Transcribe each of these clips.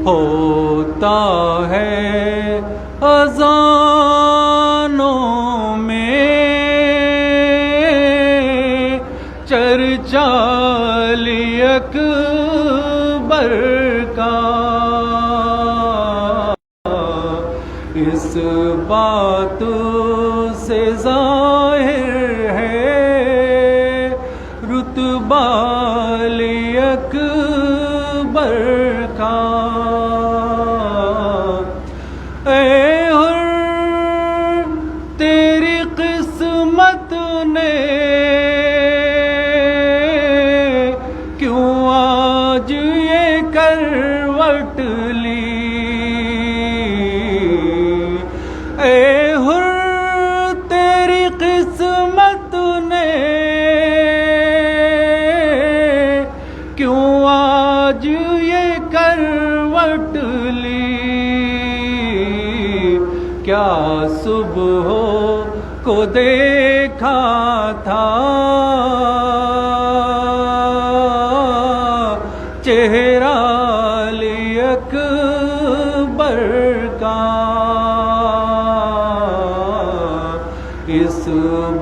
ہوتا ہے اذانوں میں چرچا علی اکبر کا، اس بات سے ظاہر ہے رتبہ علی اکبر کا۔ اے حر تیری قسمت نے کیوں آج یہ کروٹ لی، اے حر تیری قسمت نے کیوں آج یہ کروٹ لی، کیا صبح کو دیکھا تھا چہرہ علی اکبر کا، اس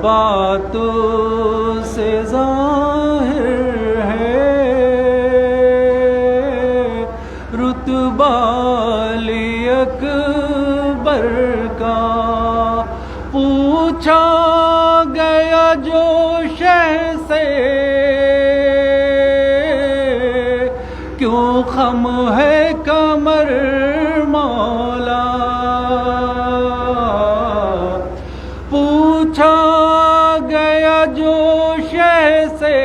بات سے ظاہر ہے رتبہ علی اکبر کا۔ پوچھا گیا جو شہ سے کیوں خم ہے کمر مولا، پوچھا گیا جو شہ سے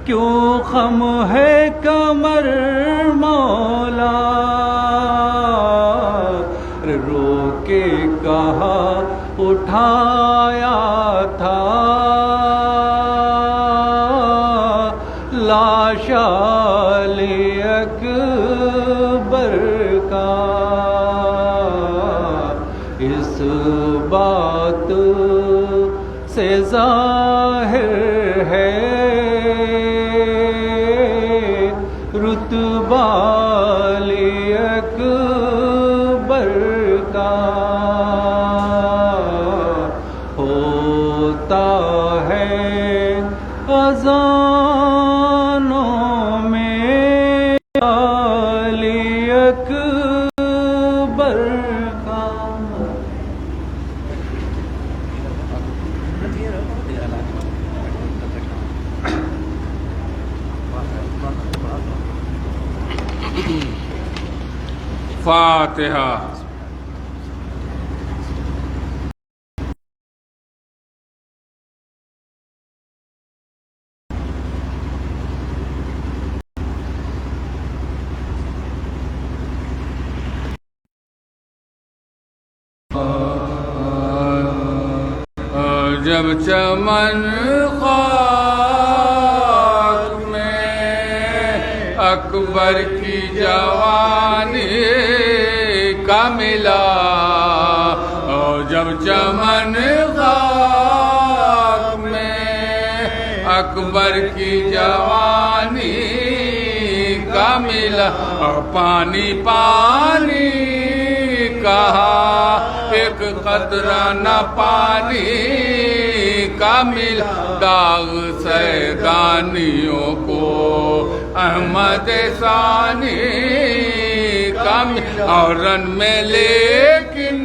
کیوں خم ہے کمر مولا، رو کے کہا اٹھایا تھا لاش علی اکبر کا، اس بات سے ظاہر ہے رتبہ علی اکبر کا، ہوتا ہے اذانوں میں علی اکبر کا۔ فاتحہ۔ جب چمن خاک میں اکبر کی جوانی کا ملا، اور جب چمن خاک میں اکبر کی جوانی کا ملا، اور پانی پانی کہا ایک قطرہ نہ پانی کا ملا، داغ سیدانیوں کو احمد ثانی کا ملا، اور رن میں لیکن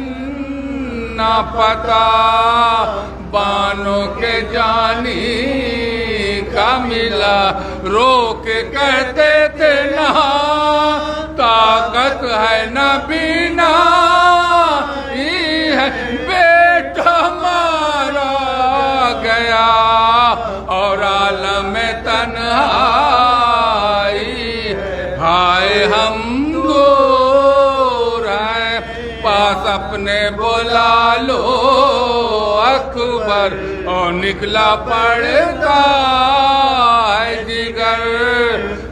نہ پتا بانوں کے جانی کا ملا، رو کے کہتے تھے نہ طاقت ہے نہ بینا بیٹا مارا گیا، اور عالم تنہائی ہائے ہم دور ہیں، پاس اپنے بلا لو اکبر، اور نکلا پڑتا ہے جگر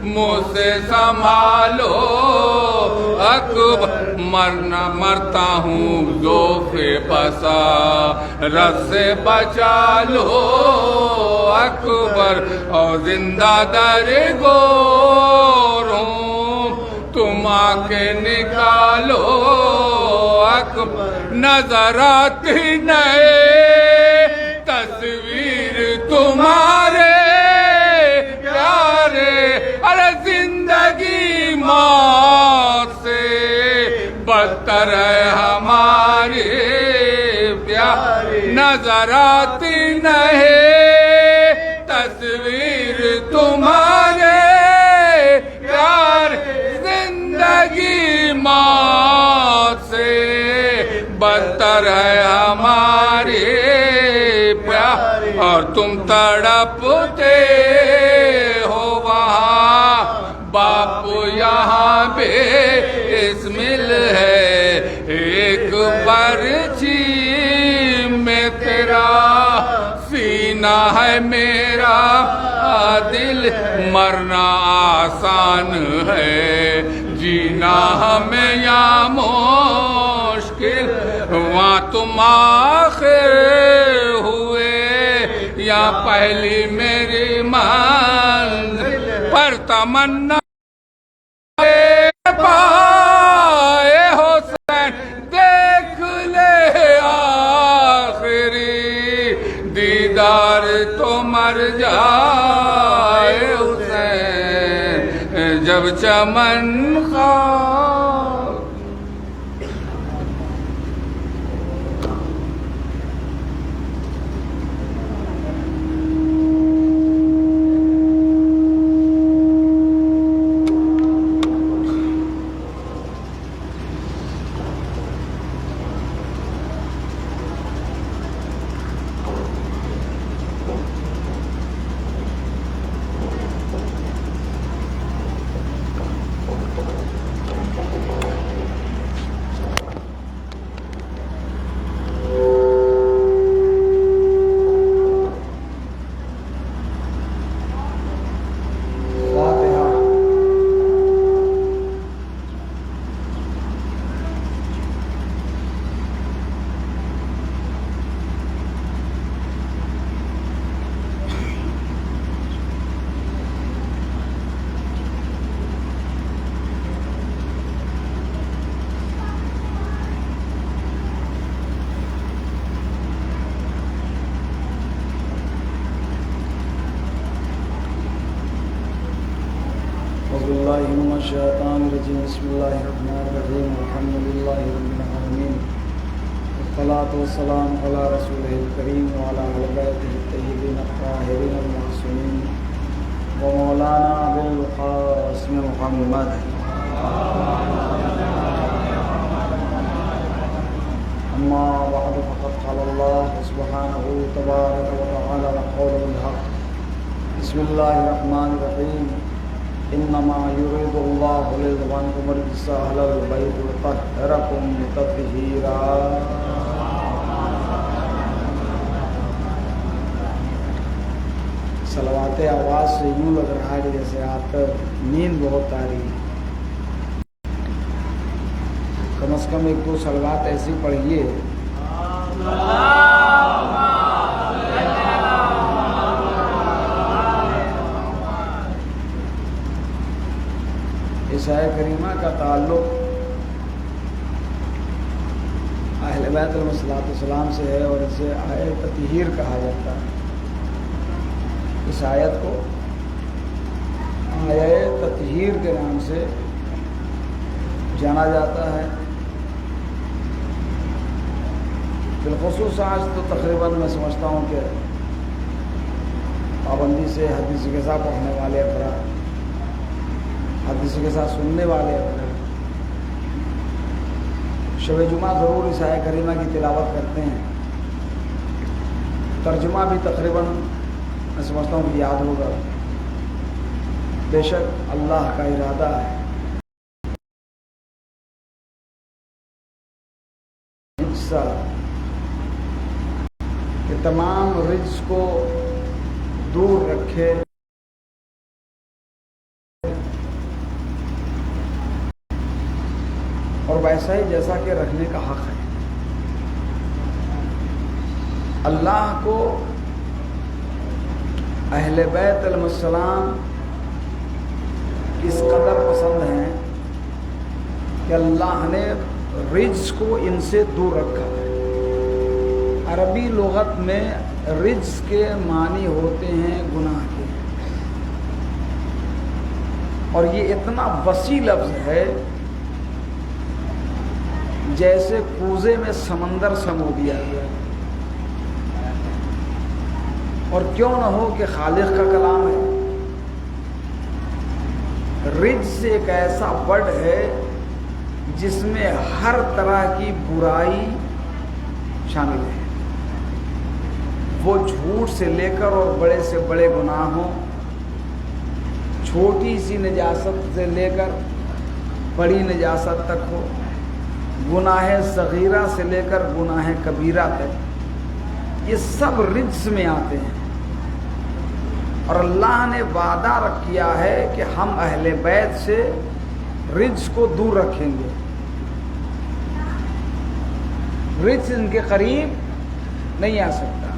منہ سے سنبھالو اکبر، مرتا ہوں ذوف بسا رس سے بچا لو اکبر، اور زندہ در گو بلالو اکبر نظر آتی نئے تصویر تمہارے پیارے ارے زندگی موت سے بدتر ہے ہماری پیارے نظر آتی نہیں تصویر تمہارے پیار زندگی موت سے بدتر ہے ہماری پیار اور تم تڑپتے ہو وہاں باپ یہاں بے اسمل ہے ایک برچی میں تیرا سینہ ہے میرا دل مرنا آسان ہے جینا ہمیں یا مشکل وہاں تم آخر ہوئے یا پہلی میری منزل پر تمنا پائے حسین دیکھ لے آخری دیدار تو مر جائے حسین جب چمن خواہ الشیطان الرجیم بسم اللہ الرحمن الرحیم الحمد للہ رب العالمین والصلاة والسلام علی رسولہ الکریم وعلی آلہ بیتہ الطیبین الطاہرین المعصومین ومولانا بالقاسم محمد اما بعد فقد قال اللہ سبحانہ تبارک وتعالی قول الحق بسم اللہ الرحمن الرحیم انما يريد الله ليذهب الرجس اهل البيت ويطهركم تطهيرا صلوات آواز سے یوں لگ رہا ہے جیسے آپ پر نیند بہت آ رہی ہے کم از کم ایک دو صلوات ایسی پڑھیے اس آیہ کریمہ کا تعلق اہل بیت علیہ السلام سے ہے اور اسے آیہ تطہیر کہا جاتا ہے اس آیت کو آیہ تطہیر کے نام سے جانا جاتا ہے بالخصوص آج تو تقریباً میں سمجھتا ہوں کہ پابندی سے حدیث کے ساتھ پڑھنے والے افراد حدیث کے ساتھ سننے والے شب جمعہ ضرور اس آیہ کریمہ کی تلاوت کرتے ہیں ترجمہ بھی تقریباً میں سمجھتا ہوں کہ یاد ہوگا بے شک اللہ کا ارادہ ہے کہ تمام رجس کو دور رکھے اور ویسا ہی جیسا کہ رکھنے کا حق ہے اللہ کو اہل بیت علیہ السلام اس قدر پسند ہیں کہ کہ اللہ نے رجز کو ان سے دور رکھا ہے۔ عربی لغت میں رجز کے معنی ہوتے ہیں گناہ کے، اور یہ اتنا وسیع لفظ ہے جیسے کوزے میں سمندر سمو دیا گیا، اور کیوں نہ ہو کہ خالق کا کلام ہے۔ رجز ایک ایسا ورڈ ہے جس میں ہر طرح کی برائی شامل ہے، وہ جھوٹ سے لے کر اور بڑے سے بڑے گناہوں، چھوٹی سی نجاست سے لے کر بڑی نجاست تک ہو، گناہ صغیرہ سے لے کر گناہ کبیرہ تک، یہ سب رجز میں آتے ہیں۔ اور اللہ نے وعدہ کیا ہے کہ ہم اہل بیت سے رجز کو دور رکھیں گے، رجز ان کے قریب نہیں آ سکتا۔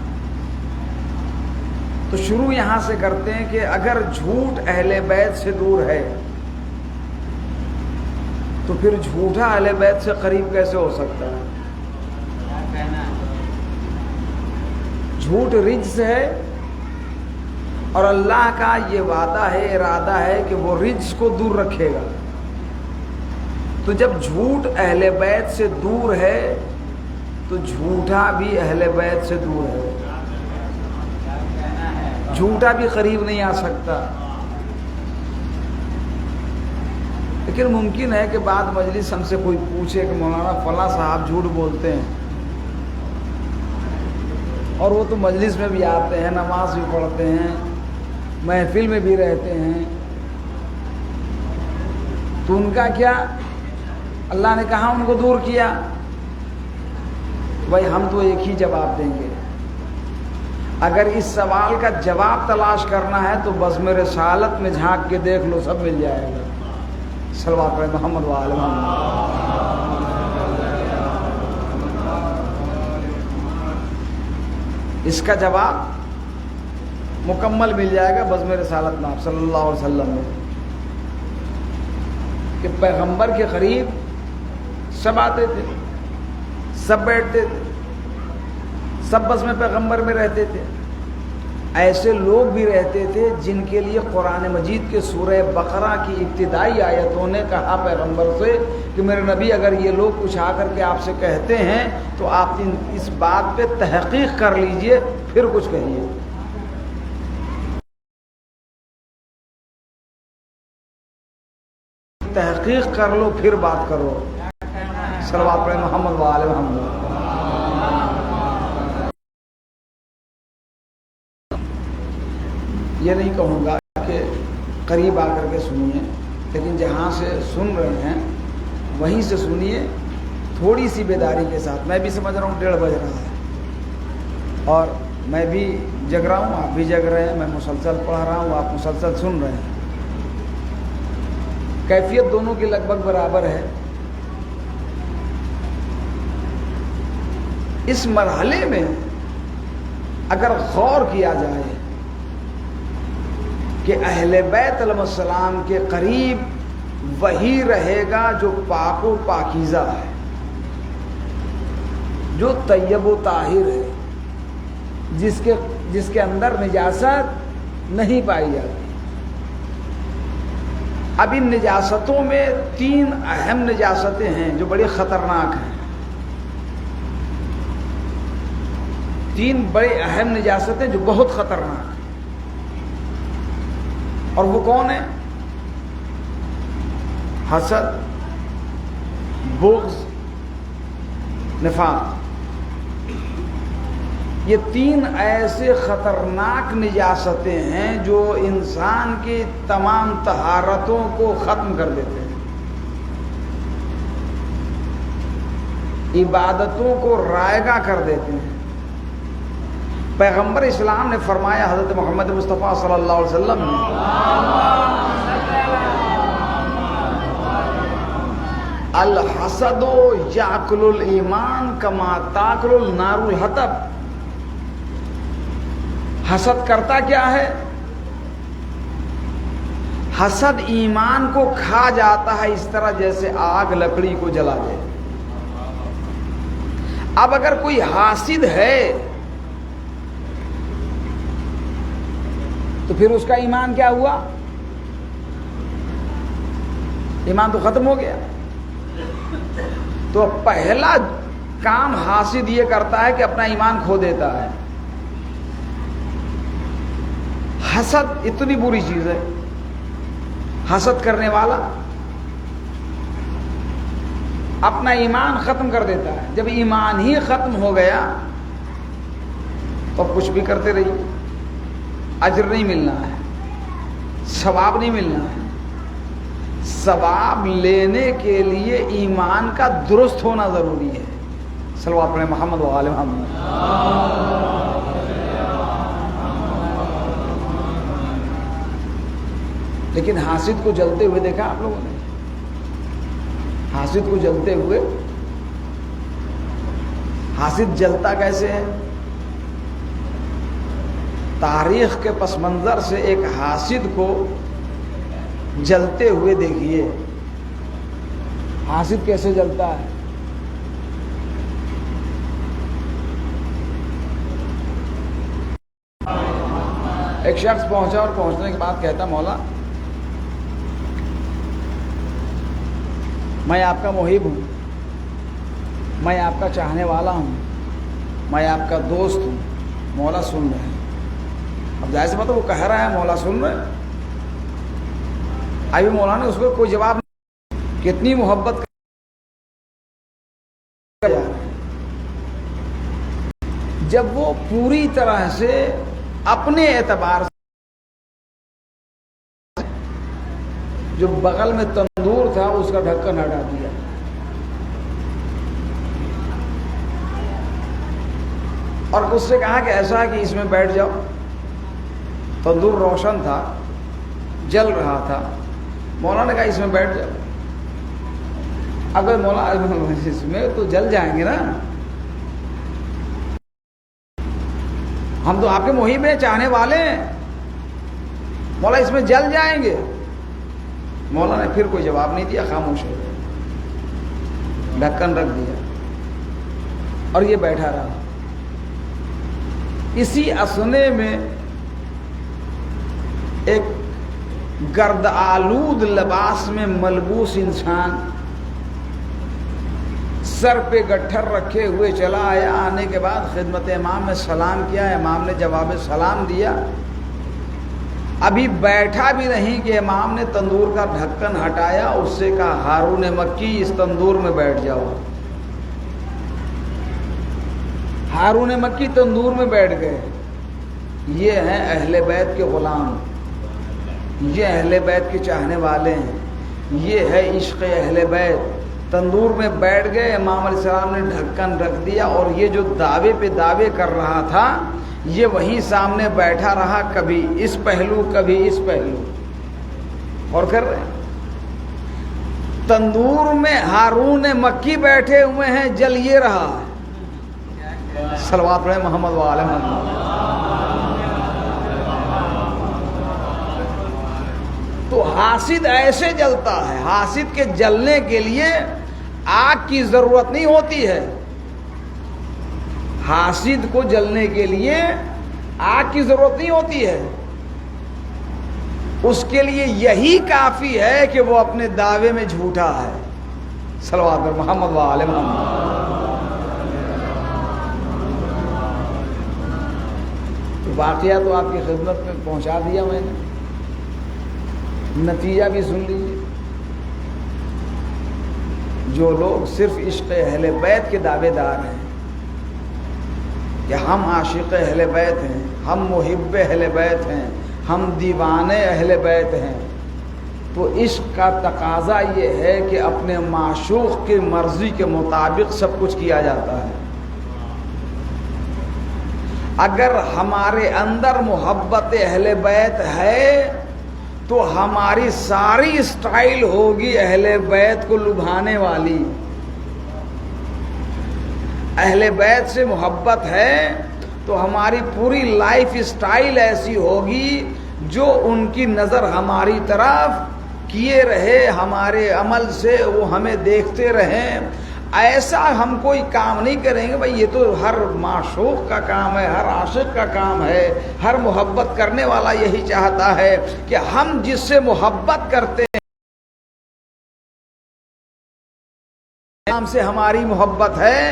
تو شروع یہاں سے کرتے ہیں کہ اگر جھوٹ اہل بیت سے دور ہے تو پھر جھوٹا اہل بیت سے قریب کیسے ہو سکتا ہے؟ جھوٹ رجز ہے، اور اللہ کا یہ وعدہ ہے، ارادہ ہے کہ وہ رجز کو دور رکھے گا۔ تو جب جھوٹ اہل بیت سے دور ہے تو جھوٹا بھی اہل بیت سے دور ہے، جھوٹا بھی قریب نہیں آ سکتا۔ لیکن ممکن ہے کہ بعد مجلس ہم سے کوئی پوچھے کہ مولانا فلاں صاحب جھوٹ بولتے ہیں، اور وہ تو مجلس میں بھی آتے ہیں، نماز بھی پڑھتے ہیں، محفل میں بھی رہتے ہیں، تو ان کا کیا؟ اللہ نے کہاں ان کو دور کیا؟ بھائی ہم تو ایک ہی جواب دیں گے، اگر اس سوال کا جواب تلاش کرنا ہے تو بزم رسالت میں جھانک کے دیکھ لو، سب مل جائے گا۔ صلوات علی محمد وآل محمد۔ اس کا جواب مکمل مل جائے گا بزم رسالت میں آپ صلی اللہ علیہ وسلم میں، کہ پیغمبر کے قریب سب آتے تھے، سب بیٹھتے تھے، سب بزم پیغمبر میں رہتے تھے۔ ایسے لوگ بھی رہتے تھے جن کے لیے قرآن مجید کے سورہ بقرہ کی ابتدائی آیتوں نے کہا پیغمبر سے کہ میرے نبی اگر یہ لوگ کچھ آ کر کے آپ سے کہتے ہیں تو آپ اس بات پہ تحقیق کر لیجئے پھر کچھ کہیے۔ تحقیق کر لو پھر بات کرو۔ صلوات علی محمد وآل محمد۔ یہ نہیں کہوں گا کہ قریب آ کر کے سنیے، لیکن جہاں سے سن رہے ہیں وہیں سے سنیے تھوڑی سی بیداری کے ساتھ۔ میں بھی سمجھ رہا ہوں 1:30 بج رہا ہے، اور میں بھی جگ رہا ہوں، آپ بھی جگ رہے ہیں، میں مسلسل پڑھ رہا ہوں، آپ مسلسل سن رہے ہیں، کیفیت دونوں کی لگ بھگ برابر ہے۔ اس مرحلے میں اگر غور کیا جائے کہ اہل بیت علیہ السلام کے قریب وہی رہے گا جو پاک و پاکیزہ ہے، جو طیب و طاہر ہے، جس کے اندر نجاست نہیں پائی جاتی۔ اب ان نجاستوں میں 3 اہم نجاستیں ہیں جو بڑی خطرناک ہیں، 3 بڑے اہم نجاستیں جو بہت خطرناک ہیں، اور وہ کون ہیں؟ حسد، بغض، نفاق۔ یہ 3 ایسے خطرناک نجاستیں ہیں جو انسان کی تمام طہارتوں کو ختم کر دیتے ہیں، عبادتوں کو رائگاں کر دیتے ہیں۔ پیغمبر اسلام نے فرمایا، حضرت محمد مصطفیٰ صلی اللہ علیہ وسلم نے، الحسد یاکل الایمان کما تاکل النار الحطب۔ حسد کرتا کیا ہے؟ حسد ایمان کو کھا جاتا ہے اس طرح جیسے آگ لکڑی کو جلا دے۔ اب اگر کوئی حاسد ہے تو پھر اس کا ایمان کیا ہوا؟ ایمان تو ختم ہو گیا۔ تو پہلا کام حاسد یہ کرتا ہے کہ اپنا ایمان کھو دیتا ہے۔ حسد اتنی بری چیز ہے، حسد کرنے والا اپنا ایمان ختم کر دیتا ہے۔ جب ایمان ہی ختم ہو گیا تو کچھ بھی کرتے رہیے، اجر نہیں ملنا ہے، ثواب نہیں ملنا ہے۔ ثواب لینے کے لیے ایمان کا درست ہونا ضروری ہے۔ صلوات پڑھیں محمد و آل محمد۔ لیکن حاسد کو جلتے ہوئے دیکھا آپ لوگوں نے؟ حاسد کو جلتے ہوئے، حاسد جلتا کیسے ہے؟ تاریخ کے پس منظر سے ایک حاسد کو جلتے ہوئے دیکھیے، حاسد کیسے جلتا ہے۔ ایک شخص پہنچا اور پہنچنے کے بعد کہتا مولا میں آپ کا محب ہوں، میں آپ کا چاہنے والا ہوں، میں آپ کا دوست ہوں، مولا سن رہے ہیں۔ اب ظاہر سی بات ہے وہ کہہ رہا ہے مولا سن رہے ہیں، ابھی مولا نے اس کو کوئی جواب نہیں، کتنی محبت کر رہا ہے۔ جب وہ پوری طرح سے اپنے اعتبار سے جو بغل میں تندور تھا اس کا ڈھکن ہٹا دیا، اور اس سے کہا کہ ایسا ہے کہ اس میں بیٹھ جاؤ۔ تندور روشن تھا، جل رہا تھا، مولا نے کہا اس میں بیٹھ جاؤ۔ اگر مولا اس میں تو جل جائیں گے نا، ہم تو آپ کے محب ہیں، چاہنے والے ہیں، مولا اس میں جل جائیں گے۔ مولا نے پھر کوئی جواب نہیں دیا، خاموش ہو گیا، ڈھکن رکھ دیا اور یہ بیٹھا رہا۔ اسی اثنے میں ایک گرد آلود لباس میں ملبوس انسان سر پہ گٹھر رکھے ہوئے چلا آیا۔ آنے کے بعد خدمت امام میں سلام کیا، امام نے جواب سلام دیا۔ ابھی بیٹھا بھی نہیں کہ امام نے تندور کا ڈھکن ہٹایا، اس سے کہا ہارون مکی اس تندور میں بیٹھ جاؤ۔ ہارون مکی تندور میں بیٹھ گئے۔ یہ ہیں اہل بیت کے غلام، یہ اہل بیت کے چاہنے والے ہیں، یہ ہے عشق اہل بیت۔ تندور میں بیٹھ گئے، امام علیہ السلام نے ڈھکن رکھ دیا، اور یہ جو دعوے پہ دعوے کر رہا تھا یہ وہیں سامنے بیٹھا رہا، کبھی اس پہلو کبھی اس پہلو، اور کر رہے ہیں۔ تندور میں ہارون مکی بیٹھے ہوئے ہیں، جل یہ رہا ہے۔ صلوات پڑھیں محمد و آل محمد۔ تو حاسد ایسے جلتا ہے۔ حاسد کے جلنے کے لیے آگ کی ضرورت نہیں ہوتی ہے، حاسد کو جلنے کے لیے آگ کی ضرورت نہیں ہوتی ہے، اس کے لیے یہی کافی ہے کہ وہ اپنے دعوے میں جھوٹا ہے۔ صلوات پر محمد و آل محمد۔ واقعہ تو آپ کی خدمت میں پہنچا دیا میں نے، نتیجہ بھی سن لیجیے۔ جو لوگ صرف عشق اہل بیت کے دعوے دار ہیں کہ ہم عاشق اہل بیت ہیں، ہم محب اہل بیت ہیں، ہم دیوانے اہل بیت ہیں، تو عشق کا تقاضا یہ ہے کہ اپنے معشوق کی مرضی کے مطابق سب کچھ کیا جاتا ہے۔ اگر ہمارے اندر محبت اہل بیت ہے تو ہماری ساری اسٹائل ہوگی اہل بیت کو لبھانے والی۔ اہل بیت سے محبت ہے تو ہماری پوری لائف اسٹائل ایسی ہوگی جو ان کی نظر ہماری طرف کیے رہے، ہمارے عمل سے وہ ہمیں دیکھتے رہیں. ایسا ہم کوئی کام نہیں کریں گے. بھائی یہ تو ہر معشوق کا کام ہے، ہر عاشق کا کام ہے، ہر محبت کرنے والا یہی چاہتا ہے کہ ہم جس سے محبت کرتے ہیں نام سے ہماری محبت ہے.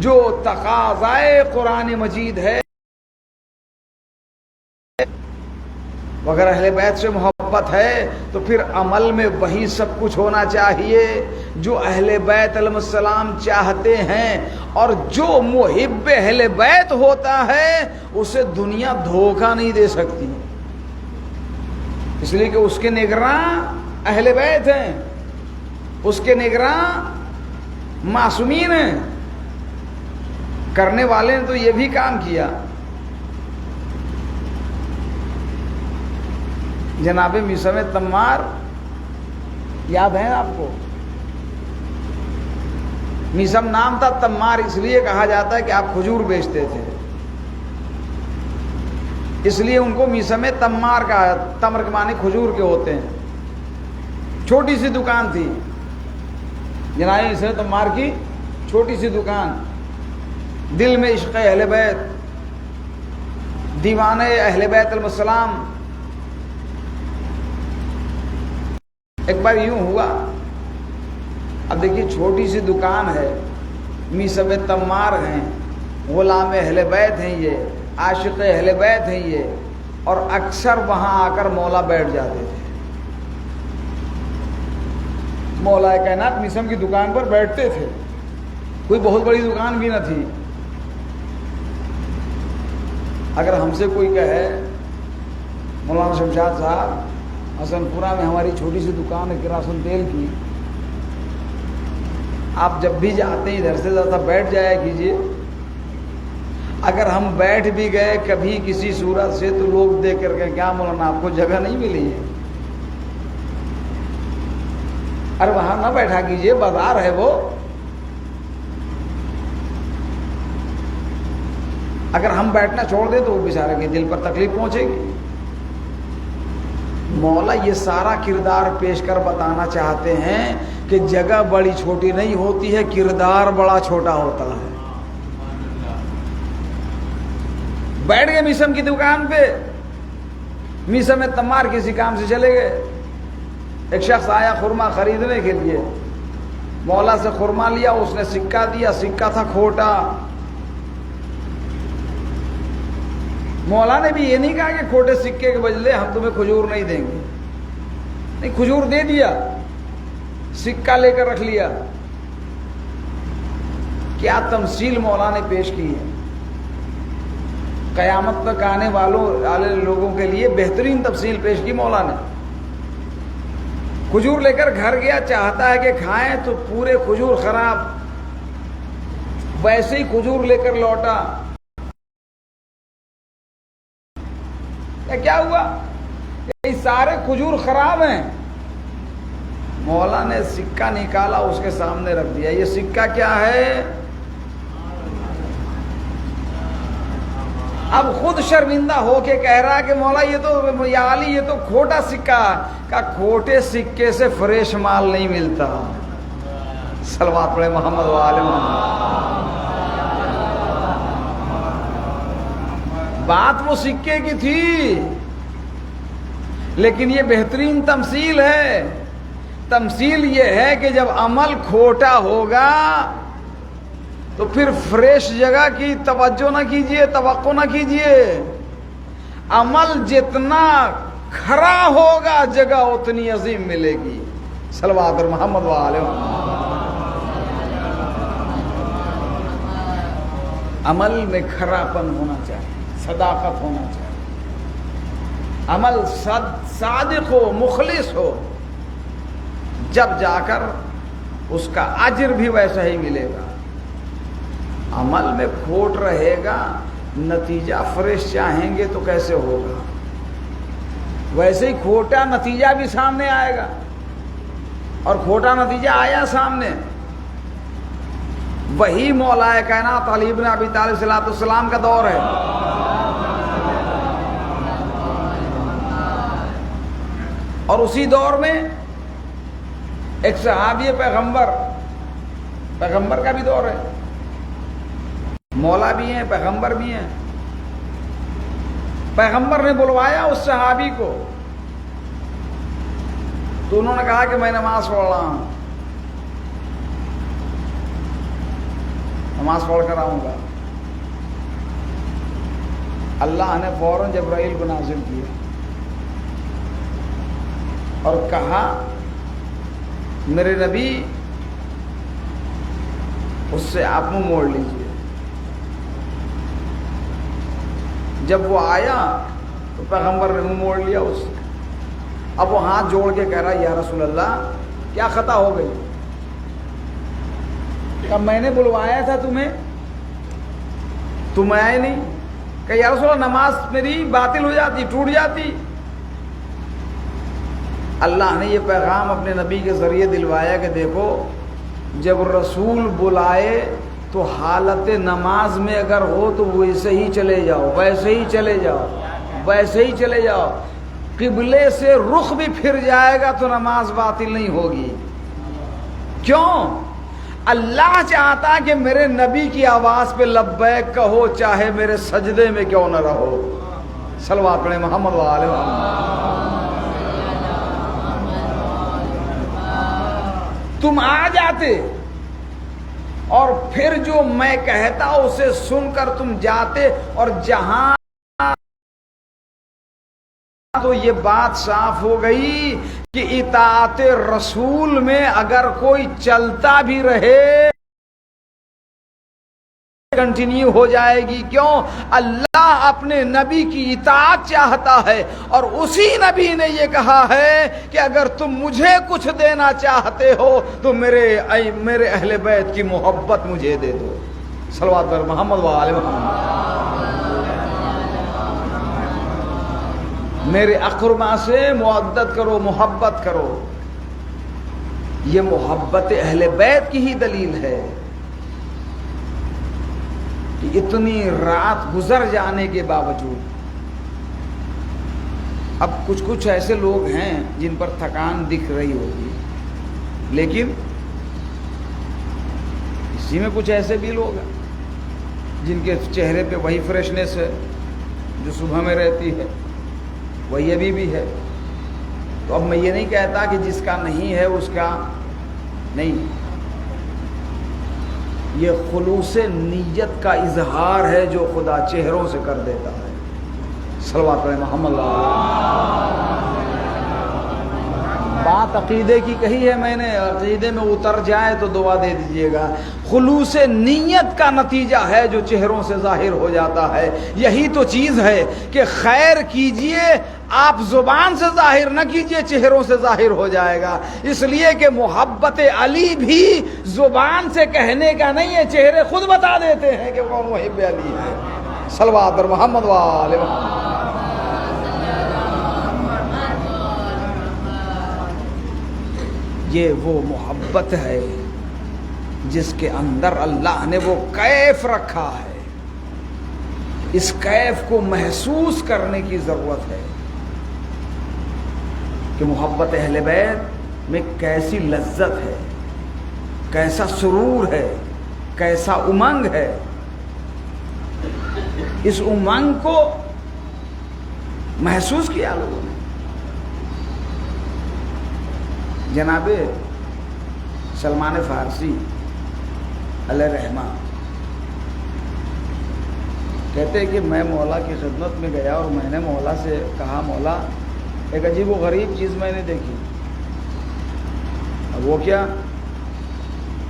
جو تقاضائے قرآن مجید ہے، اگر اہل بیت سے محبت ہے تو پھر عمل میں وہی سب کچھ ہونا چاہیے جو اہل بیت علیہ السلام چاہتے ہیں. اور جو محب اہل بیت ہوتا ہے اسے دنیا دھوکہ نہیں دے سکتی، اس لیے کہ اس کے نگراں اہل بیت ہیں، اس کے نگراں معصومین ہیں. کرنے والے نے تو یہ بھی کام کیا. جناب میثم تمار یاد ہے آپ کو؟ میثم نام تھا، تمار اس لیے کہا جاتا ہے کہ آپ کھجور بیچتے تھے، اس لیے ان کو میثم تمار کہا. تمر کے معنی کھجور کے ہوتے ہیں. چھوٹی سی دکان تھی جناب میثم تمار کی، چھوٹی سی دکان. دل میں عشق اہل بیت، دیوانے اہل بیت علیہ السلام. ایک بار یوں ہوا، اب دیکھیے چھوٹی سی دکان ہے، میثم تمار ہیں، غلام اہل بیت ہیں، یہ عاشق اہل بیت ہیں یہ، اور اکثر وہاں آ کر مولا بیٹھ جاتے تھے. مولا کائنات میثم کی دکان پر بیٹھتے تھے. کوئی بہت بڑی دکان بھی نہ تھی. اگر ہم سے کوئی کہے مولانا شمشاد صاحب حسن پورہ میں ہماری چھوٹی سی دکان ہے کراثن تیل کی، آپ جب بھی جاتے ہیں ادھر سے زیادہ بیٹھ جایا کیجئے. اگر ہم بیٹھ بھی گئے کبھی کسی صورت سے تو لوگ دیکھ کر کے کیا مولانا آپ کو جگہ نہیں ملی ہے؟ ارے وہاں نہ بیٹھا کیجئے، بازار ہے وہ. اگر ہم بیٹھنا چھوڑ دیں تو وہ بیچارے کے دل پر تکلیف پہنچے گی. مولا یہ سارا کردار پیش کر بتانا چاہتے ہیں کہ جگہ بڑی چھوٹی نہیں ہوتی ہے، کردار بڑا چھوٹا ہوتا ہے. بیٹھ گئے میثم کی دکان پہ. میثم تمار کسی کام سے چلے گئے. ایک شخص آیا خرما خریدنے کے لیے، مولا سے خرما لیا، اس نے سکہ دیا، سکہ تھا کھوٹا. مولا نے بھی یہ نہیں کہا کہ کھوٹے سکے کے بدلے ہم تمہیں کھجور نہیں دیں گے، نہیں، کھجور دے دیا، سکہ لے کر رکھ لیا. کیا تمثیل مولا نے پیش کی ہے! قیامت تک آنے والے لوگوں کے لیے بہترین تفصیل پیش کی مولا نے. کھجور لے کر گھر گیا، چاہتا ہے کہ کھائیں تو پورے کھجور خراب. ویسے ہی کھجور لے کر لوٹا، کیا ہوا؟ یہ سارے کھجور خراب ہیں. مولا نے سکہ نکالا، اس کے سامنے رکھ دیا. یہ سکہ کیا ہے؟ اب خود شرمندہ ہو کے کہہ رہا کہ مولا یہ تو یا علی یہ تو کھوٹا سکہ. کا کھوٹے سکے سے فریش مال نہیں ملتا. صلوات پڑھے محمد و آل محمد. بات وہ سکے کی تھی، لیکن یہ بہترین تمثیل ہے. تمثیل یہ ہے کہ جب عمل کھوٹا ہوگا تو پھر فریش جگہ کی توجہ نہ کیجیے، توقع نہ کیجیے. عمل جتنا کھرا ہوگا جگہ اتنی عظیم ملے گی. صلوات محمد و آل محمد. عمل میں کھراپن ہونا چاہیے، صداقت ہونا چاہیے. عمل صادق ہو، مخلص ہو، جب جا کر اس کا اجر بھی ویسا ہی ملے گا. عمل میں کھوٹ رہے گا، نتیجہ فریش چاہیں گے تو کیسے ہوگا؟ ویسے ہی کھوٹا نتیجہ بھی سامنے آئے گا، اور کھوٹا نتیجہ آیا سامنے. وہی مولا کائنات علی بن ابی طالب صلی اللہ علیہ وسلم کا دور ہے. اور اسی دور میں ایک صحابی پیغمبر کا بھی دور ہے، مولا بھی ہیں، پیغمبر بھی ہیں. پیغمبر نے بلوایا اس صحابی کو، تو انہوں نے کہا کہ میں نماز پڑھ رہا ہوں، نماز پڑھ کر آؤں گا. اللہ نے فوراً جبرائیل کو نازل کیا اور کہا میرے نبی اس سے آپ منہ موڑ لیجئے. جب وہ آیا تو پیغمبر نے منہ موڑ لیا اس سے. اب وہ ہاتھ جوڑ کے کہہ رہا یا رسول اللہ کیا خطا ہو گئی؟ کہ میں نے بلوایا تھا تمہیں، تم آئے نہیں. کہ یا رسول اللہ نماز میری باطل ہو جاتی، ٹوٹ جاتی. اللہ نے یہ پیغام اپنے نبی کے ذریعے دلوایا کہ دیکھو جب رسول بلائے تو حالت نماز میں اگر ہو تو ویسے ہی چلے جاؤ، ویسے ہی چلے جاؤ، ویسے ہی چلے جاؤ. قبلے سے رخ بھی پھر جائے گا تو نماز باطل نہیں ہوگی. کیوں؟ اللہ چاہتا کہ میرے نبی کی آواز پہ لبیک کہو چاہے میرے سجدے میں کیوں نہ رہو. صلوات پڑھیں محمد و آل محمد. تم آ جاتے اور پھر جو میں کہتا اسے سن کر تم جاتے، اور جہاں تو یہ بات صاف ہو گئی کہ اطاعت رسول میں اگر کوئی چلتا بھی رہے کنٹینیو ہو جائے گی. کیوں؟ اللہ اپنے نبی کی اطاعت چاہتا ہے، اور اسی نبی نے یہ کہا ہے کہ اگر تم مجھے کچھ دینا چاہتے ہو تو میرے اہل بیت کی محبت مجھے دے دو. صلوات پر محمد و آل محمد. میرے اقربا سے مودت کرو، محبت کرو. یہ محبت اہل بیت کی ہی دلیل ہے کہ اتنی رات گزر جانے کے باوجود اب کچھ ایسے لوگ ہیں جن پر تھکان دکھ رہی ہوگی، لیکن اسی میں کچھ ایسے بھی لوگ ہیں جن کے چہرے پہ وہی فریشنس ہے جو صبح میں رہتی ہے، وہی ابھی بھی ہے. تو اب میں یہ نہیں کہتا کہ جس کا نہیں ہے اس کا نہیں، یہ خلوص نیت کا اظہار ہے جو خدا چہروں سے کر دیتا ہے. صلوات علی محمد. بات عقیدے کی کہی ہے میں نے، عقیدے میں اتر جائے تو دعا دے دیجئے گا. خلوص نیت کا نتیجہ ہے جو چہروں سے ظاہر ہو جاتا ہے. یہی تو چیز ہے کہ خیر کیجئے، آپ زبان سے ظاہر نہ کیجئے، چہروں سے ظاہر ہو جائے گا. اس لیے کہ محبت علی بھی زبان سے کہنے کا نہیں ہے، چہرے خود بتا دیتے ہیں کہ کون محب علی ہے. صلوات پر محمد و آل محمد. یہ وہ محبت ہے جس کے اندر اللہ نے وہ کیف رکھا ہے. اس کیف کو محسوس کرنے کی ضرورت ہے کہ محبت اہل بیت میں کیسی لذت ہے، کیسا سرور ہے، کیسا امنگ ہے. اس امنگ کو محسوس کیا لوگوں نے. جناب سلمان فارسی علیہ رحمہ کہتے ہیں کہ میں مولا کی خدمت میں گیا اور میں نے مولا سے کہا مولا ایک عجیب و غریب چیز میں نے دیکھی. اب وہ کیا؟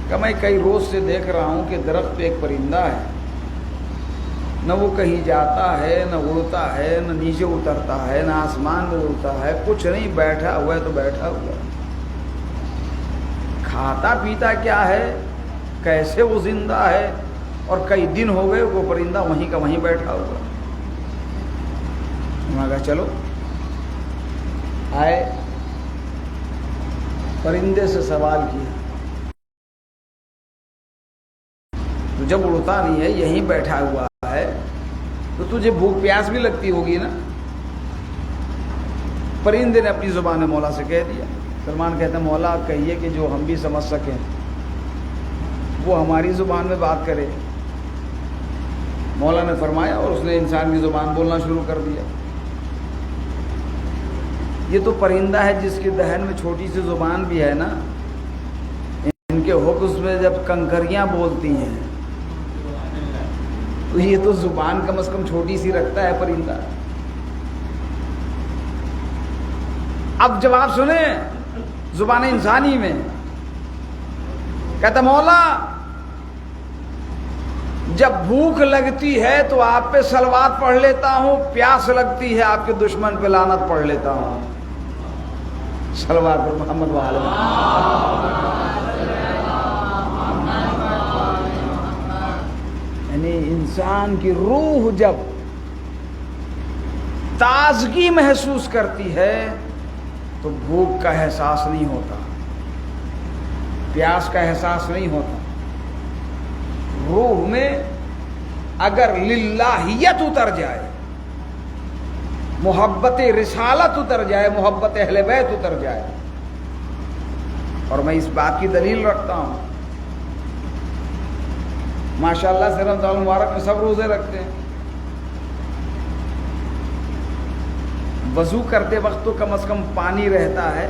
کہ میں کئی روز سے دیکھ رہا ہوں کہ درخت پہ ایک پرندہ ہے، نہ وہ کہیں جاتا ہے، نہ اڑتا ہے، نہ نیچے اترتا ہے، نہ آسمان میں اڑتا ہے، کچھ نہیں، بیٹھا ہوا ہے تو بیٹھا ہوا ہے. کھاتا پیتا کیا ہے، کیسے وہ زندہ ہے، اور کئی دن ہو گئے وہ پرندہ وہیں کا وہیں بیٹھا ہوا. میں کہا چلو آئے، پرندے سے سوال کیا تو جب اڑتا نہیں ہے یہیں بیٹھا ہوا ہے تو تجھے بھوک پیاس بھی لگتی ہوگی نا. پرندے نے اپنی زبان میں مولا سے کہہ دیا. سلمان کہتے ہیں مولا آپ کہیے کہ جو ہم بھی سمجھ سکیں وہ ہماری زبان میں بات کرے. مولا نے فرمایا اور اس نے انسان کی زبان بولنا شروع کر دیا. یہ تو پرندہ ہے جس کی دہن میں چھوٹی سی زبان بھی ہے نا. ان کے حکم میں جب کنکریاں بولتی ہیں تو یہ تو زبان کم از کم چھوٹی سی رکھتا ہے پرندہ. اب جواب سنیں زبان انسانی میں. کہتا مولا جب بھوک لگتی ہے تو آپ پہ صلوات پڑھ لیتا ہوں, پیاس لگتی ہے آپ کے دشمن پہ لعنت پڑھ لیتا ہوں. صلوات پر محمد وعلی یعنی انسان کی روح جب تازگی محسوس کرتی ہے تو بھوک کا احساس نہیں ہوتا, پیاس کا احساس نہیں ہوتا. روح میں اگر للہیت اتر جائے, محبت رسالت اتر جائے, محبت اہل بیت اتر جائے, اور میں اس بات کی دلیل رکھتا ہوں ماشاءاللہ سے رمضان المبارک میں سب روزے رکھتے ہیں. وضو کرتے وقت تو کم از کم پانی رہتا ہے.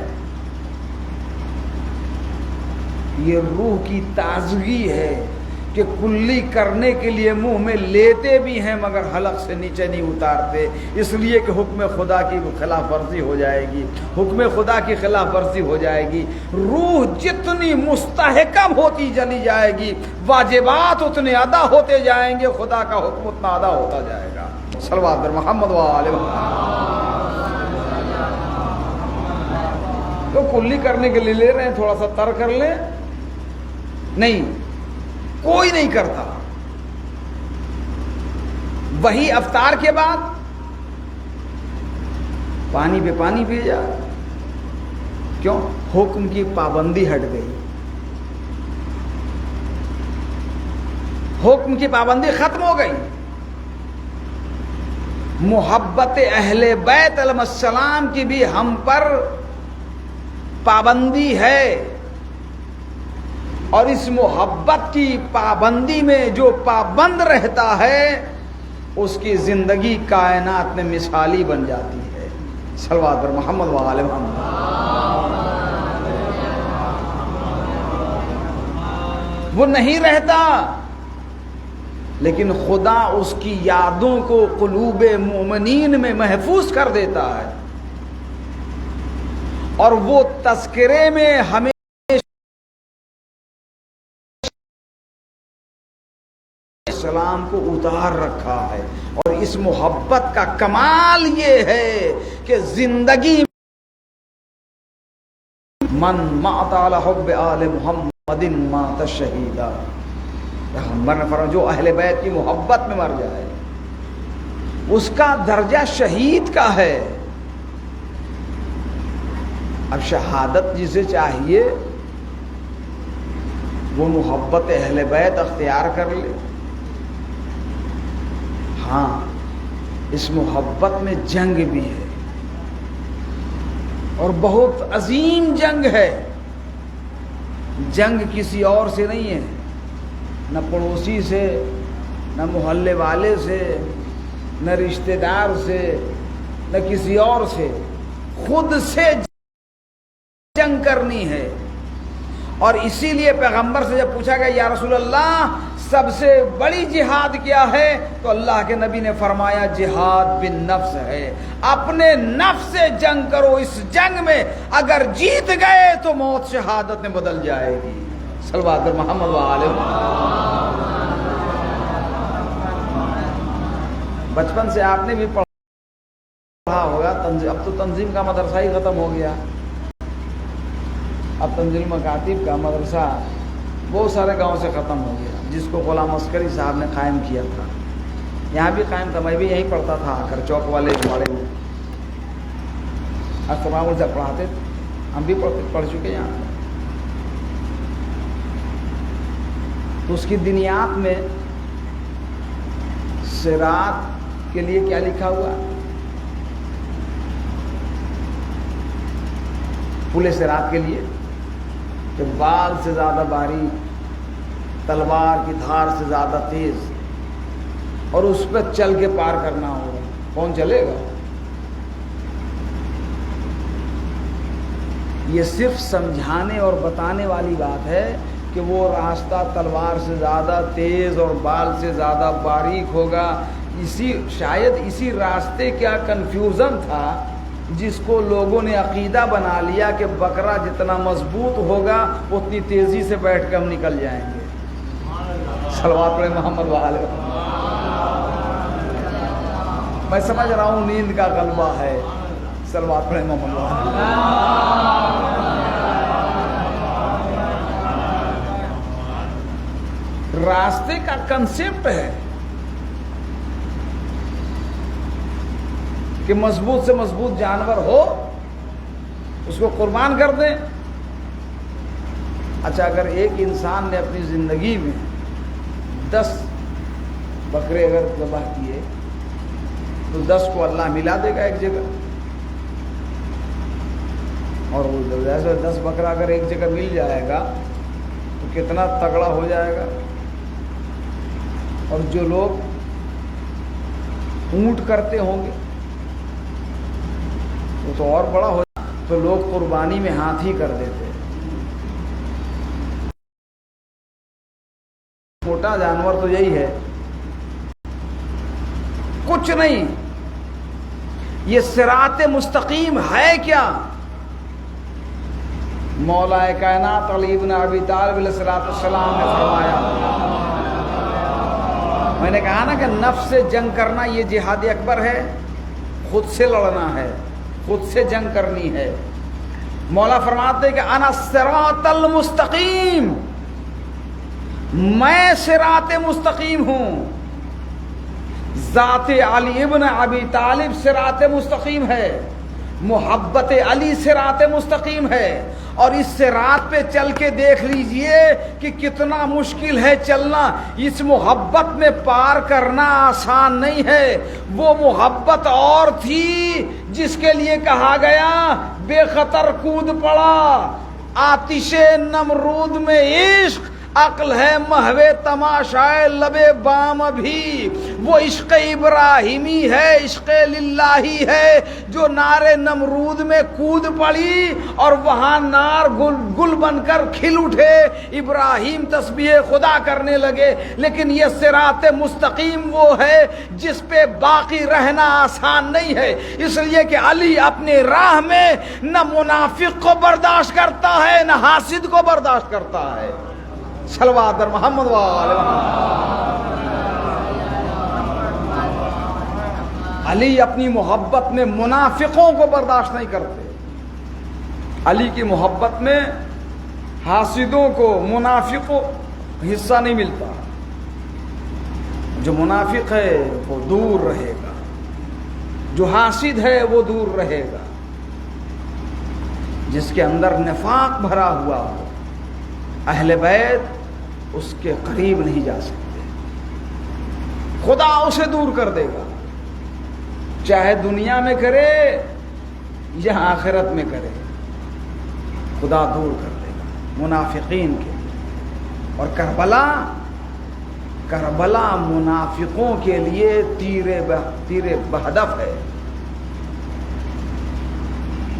یہ روح کی تازگی ہے کہ کلی کرنے کے لیے منہ میں لیتے بھی ہیں مگر حلق سے نیچے نہیں اتارتے, اس لیے کہ حکم خدا کی خلاف ورزی ہو جائے گی, حکم خدا کی خلاف ورزی ہو جائے گی. روح جتنی مستحکم ہوتی چلی جائے گی, واجبات اتنے ادا ہوتے جائیں گے, خدا کا حکم اتنا ادا ہوتا جائے گا. صلوات پر محمد وعلی محمد. تو کلی کرنے کے لیے لے رہے ہیں, تھوڑا سا تر کر لیں, نہیں کوئی نہیں کرتا. وہی افطار کے بعد پانی پہ پانی پی جا. کیوں؟ حکم کی پابندی ہٹ گئی, حکم کی پابندی ختم ہو گئی. محبت اہل بیت علیہ السلام کی بھی ہم پر پابندی ہے, اور اس محبت کی پابندی میں جو پابند رہتا ہے اس کی زندگی کائنات میں مثالی بن جاتی ہے. صلوات پر محمد وعلی محمد. وہ نہیں رہتا لیکن خدا اس کی یادوں کو قلوب مومنین میں محفوظ کر دیتا ہے, اور وہ تذکرے میں ہمیں السلام کو اتار رکھا ہے. اور اس محبت کا کمال یہ ہے کہ زندگی من مات علی حب آل محمد مات شہیدا. پیغمبر نے فرمایا جو اہل بیت کی محبت میں مر جائے اس کا درجہ شہید کا ہے. اب شہادت جسے چاہیے وہ محبت اہل بیت اختیار کر لے. ہاں اس محبت میں جنگ بھی ہے, اور بہت عظیم جنگ ہے. جنگ کسی اور سے نہیں ہے, نہ پڑوسی سے, نہ محلے والے سے, نہ رشتہ دار سے, نہ کسی اور سے, خود سے جنگ کرنی ہے. اور اسی لیے پیغمبر سے جب پوچھا گیا یا رسول اللہ سب سے بڑی جہاد کیا ہے, تو اللہ کے نبی نے فرمایا جہاد بالنفس ہے. اپنے نفس سے جنگ کرو. اس جنگ میں اگر جیت گئے تو موت شہادت میں بدل جائے گی. صلوات پر محمد وعلی. بچپن سے آپ نے بھی پڑھا ہوگا تنظیم. اب تو تنظیم کا مدرسہ ہی ختم ہو گیا. اب تنزیل مکاتب کا مدرسہ بہت سارے گاؤں سے ختم ہو گیا, جس کو غلام عسکری صاحب نے قائم کیا تھا. یہاں بھی قائم تھا, میں بھی یہیں پڑھتا تھا آ کر چوک والے جھواڑے میں. تمام جب پڑھاتے ہم بھی پڑھ چکے یہاں. تو اس کی دنیات میں صراط کے لیے کیا لکھا ہوا, پل صراط کے لیے کہ بال سے زیادہ باریک، تلوار کی دھار سے زیادہ تیز، اور اس پہ چل کے پار کرنا ہوگا، کون چلے گا؟ یہ صرف سمجھانے اور بتانے والی بات ہے کہ وہ راستہ تلوار سے زیادہ تیز اور بال سے زیادہ باریک ہوگا۔ شاید اسی راستے کا کنفیوژن تھا جس کو لوگوں نے عقیدہ بنا لیا کہ بکرا جتنا مضبوط ہوگا اتنی تیزی سے بیٹھ کے ہم نکل جائیں گے۔ صلوات علی محمد وآلہ۔ میں سمجھ رہا ہوں نیند کا غلبہ ہے، صلوات علی محمد وآلہ۔ راستے کا کنسپٹ ہے کہ مضبوط سے مضبوط جانور ہو اس کو قربان کر دیں۔ اچھا، اگر ایک انسان نے اپنی زندگی میں 10 بکرے اگر ذبح کیے تو 10 کو اللہ ملا دے گا ایک جگہ، اور وہ 10 بکرا اگر ایک جگہ مل جائے گا تو کتنا تگڑا ہو جائے گا۔ اور جو لوگ اونٹ کرتے ہوں گے وہ تو اور بڑا ہو جائے، تو لوگ قربانی میں ہاتھی کر دیتے۔ چھوٹا جانور تو یہی ہے، کچھ نہیں۔ یہ صراط مستقیم ہے کیا؟ مولا کائنات علی ابن ابی طالب علیہ السلام نے فرمایا، میں نے کہا نا کہ نفس سے جنگ کرنا یہ جہاد اکبر ہے، خود سے لڑنا ہے، خود سے جنگ کرنی ہے۔ مولا فرماتے کہ انا الصراط المستقیم، میں صراط مستقیم ہوں۔ ذات علی ابن ابی طالب صراط مستقیم ہے، محبت علی صراط مستقیم ہے، اور اس صراط پہ چل کے دیکھ لیجئے کہ کتنا مشکل ہے چلنا۔ اس محبت میں پار کرنا آسان نہیں ہے۔ وہ محبت اور تھی جس کے لیے کہا گیا بے خطر کود پڑا، آتش نمرود میں عشق، عقل ہے محو تماشائے لبے بام بھی۔ وہ عشق ابراہیمی ہے، عشق للہی ہے، جو نار نمرود میں کود پڑی اور وہاں نار گل بن کر کھل اٹھے، ابراہیم تسبیح خدا کرنے لگے۔ لیکن یہ صراط مستقیم وہ ہے جس پہ باقی رہنا آسان نہیں ہے، اس لیے کہ علی اپنے راہ میں نہ منافق کو برداشت کرتا ہے نہ حاسد کو برداشت کرتا ہے۔ صلوات در محمد وآلہ محمد۔ علی اپنی محبت میں منافقوں کو برداشت نہیں کرتے۔ علی کی محبت میں حاسدوں کو، منافقوں حصہ نہیں ملتا۔ جو منافق ہے وہ دور رہے گا، جو حاسد ہے وہ دور رہے گا۔ جس کے اندر نفاق بھرا ہوا ہو، اہل بیت اس کے قریب نہیں جا سکتے، خدا اسے دور کر دے گا، چاہے دنیا میں کرے یا آخرت میں کرے، خدا دور کر دے گا منافقین کے۔ اور کربلا منافقوں کے لیے تیر بہدف ہے۔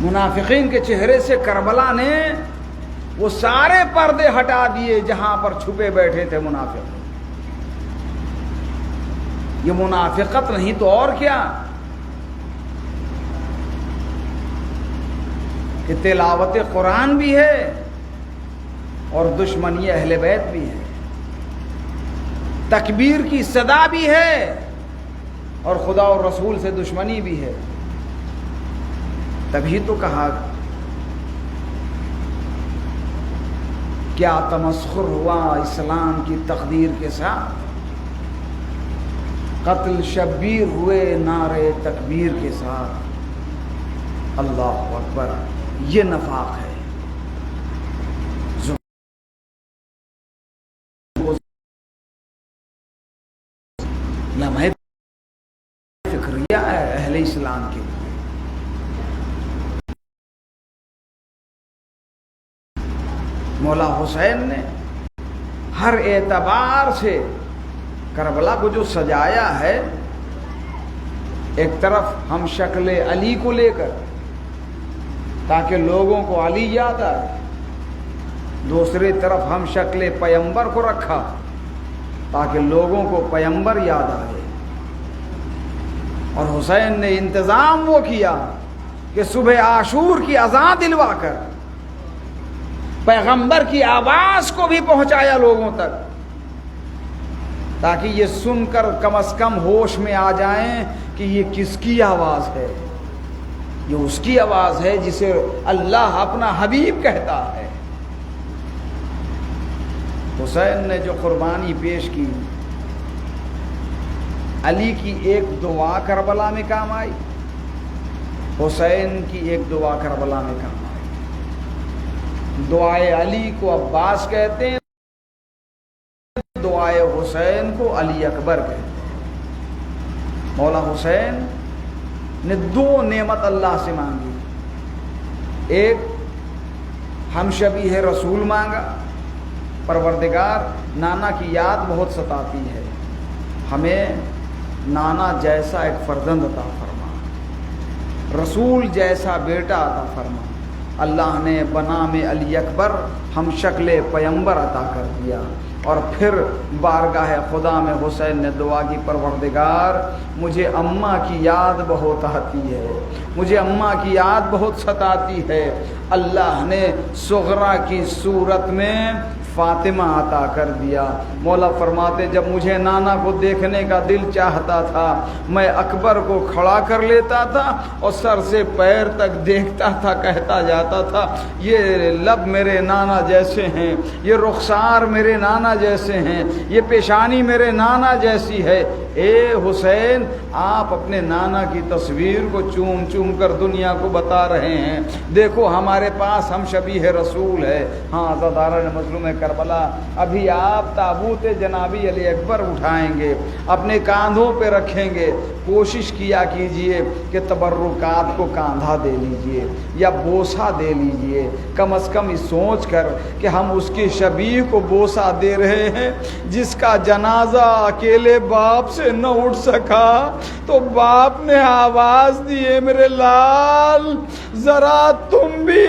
منافقین کے چہرے سے کربلا نے وہ سارے پردے ہٹا دیے جہاں پر چھپے بیٹھے تھے منافق۔ یہ منافقت نہیں تو اور کیا کہ تلاوت قرآن بھی ہے اور دشمنی اہل بیت بھی ہے، تکبیر کی صدا بھی ہے اور خدا اور رسول سے دشمنی بھی ہے۔ تبھی تو کہا کیا تمسخر ہوا اسلام کی تقدیر کے ساتھ، قتل شبیر ہوئے نعرے تکبیر کے ساتھ۔ اللہ اکبر، یہ نفاق ہے۔ لمحے فکریہ ہے اہل اسلام کے۔ مولا حسین نے ہر اعتبار سے کربلا کو جو سجایا ہے، ایک طرف ہم شکل علی کو لے کر تاکہ لوگوں کو علی یاد آئے، دوسری طرف ہم شکل پیمبر کو رکھا تاکہ لوگوں کو پیمبر یاد آئے۔ اور حسین نے انتظام وہ کیا کہ صبح عاشور کی اذان دلوا کر پیغمبر کی آواز کو بھی پہنچایا لوگوں تک، تاکہ یہ سن کر کم از کم ہوش میں آ جائیں کہ یہ کس کی آواز ہے۔ یہ اس کی آواز ہے جسے اللہ اپنا حبیب کہتا ہے۔ حسین نے جو قربانی پیش کی، علی کی ایک دعا کربلا میں کام آئی، حسین کی ایک دعا کربلا میں کام آئی۔ دعائے علی کو عباس کہتے ہیں، دعائے حسین کو علی اکبر کہتے ہیں۔ مولا حسین نے دو نعمت اللہ سے مانگی، ایک ہم شبیہ رسول مانگا، پروردگار نانا کی یاد بہت ستاتی ہے، ہمیں نانا جیسا ایک فرزند عطا فرما، رسول جیسا بیٹا عطا فرما۔ اللہ نے بنام علی اکبر ہم شکل پیمبر عطا کر دیا۔ اور پھر بارگاہ خدا میں حسین نے دعا کی، پروردگار مجھے اماں کی یاد بہت آتی ہے، مجھے اماں کی یاد بہت ستاتی ہے۔ اللہ نے صغرا کی صورت میں فاطمہ عطا کر دیا۔ مولا فرماتے جب مجھے نانا کو دیکھنے کا دل چاہتا تھا، میں اکبر کو کھڑا کر لیتا تھا اور سر سے پیر تک دیکھتا تھا، کہتا جاتا تھا یہ لب میرے نانا جیسے ہیں، یہ رخسار میرے نانا جیسے ہیں، یہ پیشانی میرے نانا جیسی ہے۔ اے حسین، آپ اپنے نانا کی تصویر کو چوم چوم کر دنیا کو بتا رہے ہیں، دیکھو ہمارے پاس ہم شبیہ رسول ہے۔ ہاں عزاداران مظلوم کربلا، ابھی آپ تابوت جنابی علی اکبر اٹھائیں گے، اپنے کاندھوں پہ رکھیں گے، کوشش کیا کیجئے کہ تبرکات کو کاندھا دے لیجئے یا بوسہ دے لیجئے، کم از کم اس سوچ کر کہ ہم اس کی شبیہ کو بوسہ دے رہے ہیں جس کا جنازہ اکیلے باپ سے نہ اٹھ سکا، تو باپ نے آواز دی ہے میرے لال ذرا تم بھی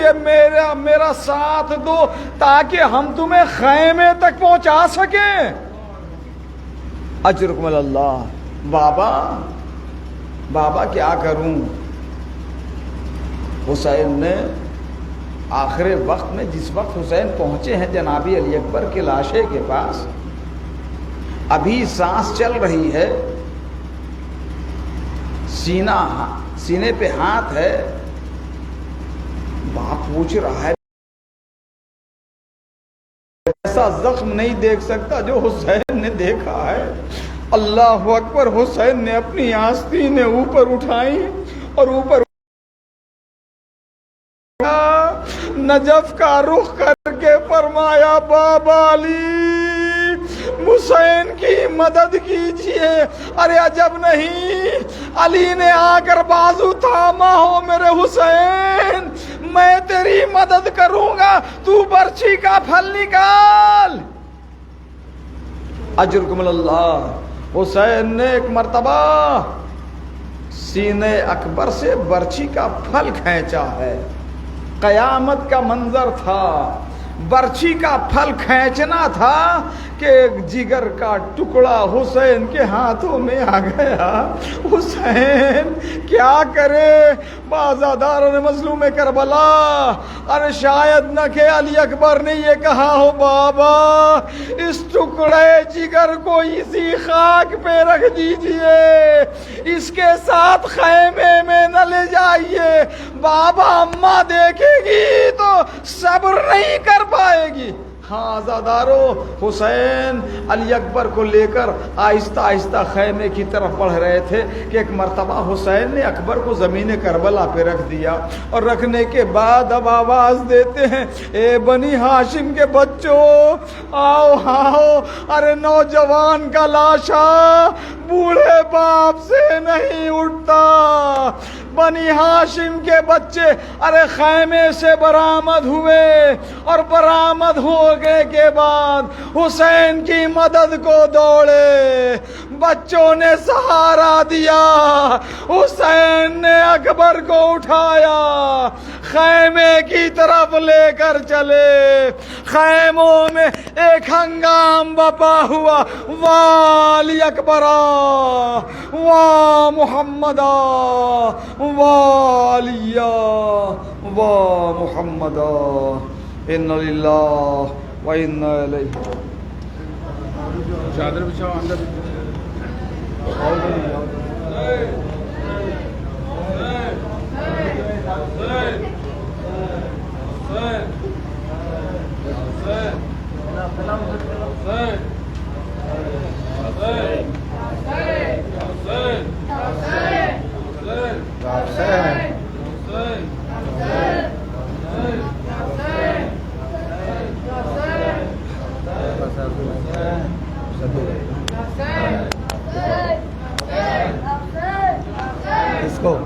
میرا ساتھ دو تاکہ ہم تمہیں خیمے تک پہنچا سکیں۔ اجرکم اللہ۔ بابا کیا کروں؟ حسین نے آخر وقت میں، جس وقت حسین پہنچے ہیں جنابی علی اکبر کے لاشے کے پاس، ابھی سانس چل رہی ہے، سینے پہ ہاتھ ہے، باپ پوچھ رہا ہے ایسا زخم نہیں دیکھ سکتا جو حسین نے دیکھا ہے۔ اللہ اکبر۔ حسین نے اپنی آستینیں اوپر اٹھائی اور اوپر نجف کا رخ کر کے فرمایا بابا علی حسین کی مدد کیجئے۔ ارے عجب نہیں، علی نے آ کر بازو تھاما ہو میرے حسین، میں تیری مدد کروں گا، تو برچھی کا پھل نکال۔ اجرکم اللہ۔ حسین نے ایک مرتبہ سینے اکبر سے برچھی کا پھل کھینچا ہے، قیامت کا منظر تھا، برچھی کا پھل کھینچنا تھا کہ ایک جگر کا ٹکڑا حسین کے ہاتھوں میں آ گیا۔ حسین کیا کرے؟ بازاداران مظلوم کربلا، ارے شاید نہ کہ علی اکبر نے یہ کہا ہو بابا اس ٹکڑے جگر کو اسی خاک پہ رکھ دیجئے، اس کے ساتھ خیمے میں نہ لے جائیے، بابا اماں دیکھے گی تو صبر نہیں کر پائے گی۔ ہاں عزادارو، حسین علی اکبر کو لے کر آہستہ آہستہ خیمے کی طرف بڑھ رہے تھے کہ ایک مرتبہ حسین نے اکبر کو زمین کربلا پہ رکھ دیا، اور رکھنے کے بعد اب آواز دیتے ہیں اے بنی ہاشم کے بچوں آؤ آؤ، ارے نوجوان کا لاشا بوڑھے باپ سے نہیں اٹھتا۔ بنی ہاشم کے بچے ارے خیمے سے برآمد ہوئے اور برآمد ہونے کے بعد حسین کی مدد کو دوڑے، بچوں نے سہارا دیا، حسین نے اکبر کو اٹھایا، خیمے کی طرف لے کر چلے، خیموں میں ایک ہنگام بپا ہوا، والی اکبرا وا محمدا والیا وا محمدا انا للہ و انا الیہ۔ چادر بچھاؤ اندر۔ اس کو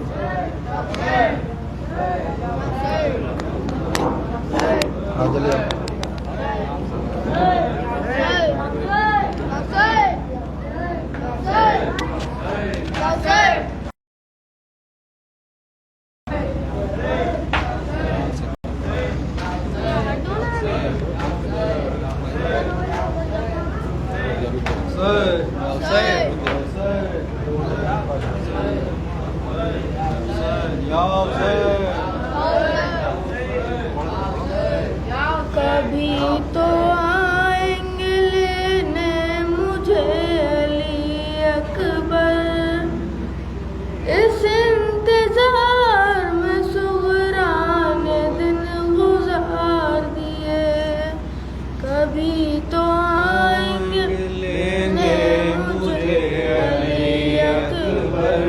کبھی تو آئیں گے لینے مجھے علی اکبر، اس انتظار میں صغرا نے دن گزار دیے، کبھی تو آئیں گے لینے مجھے علی اکبر،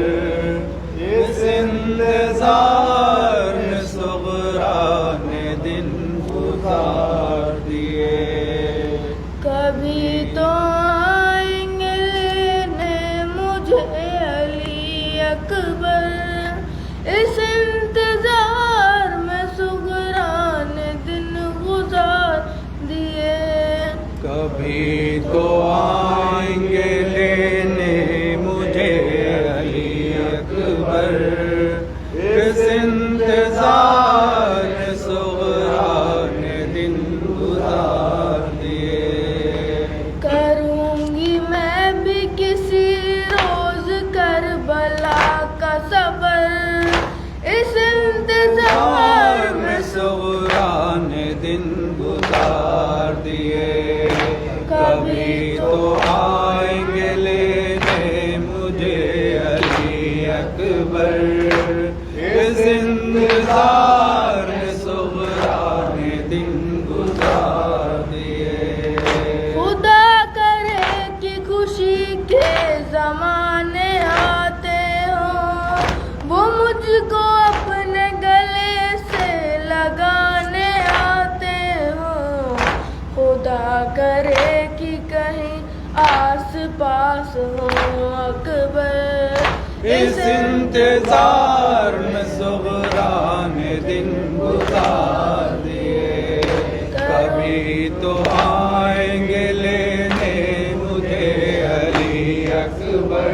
اس انتظار میں صغرا نے دن گزار دیے، کبھی تو آئیں گے لینے مجھے علی اکبر، اس انتظار میں صغرا نے دن گزار دیے، کبھی تو آئیں گے لینے مجھے علی اکبر، اس انتظار میں صغرا نے دن گزار دیے، کروں گی میں بھی کسی روز کربلا کا سفر، اس انتظار میں صغرا نے دن گزار دیے، کبھی تو آئیں گے لینے مجھے علی اکبر، اس انتظار میں صغرا نے دن گزار دیے، خدا کرے کہ خوشی کے زمانے آتے ہوں، وہ مجھ کو اپنے گلے سے لگانے آتے ہوں، خدا کرے کہ کہیں آس پاس ہوں اکبر، اس انتظار میں صغرا نے دن گزار دیے، کبھی تو آئیں گے لینے مجھے علی اکبر،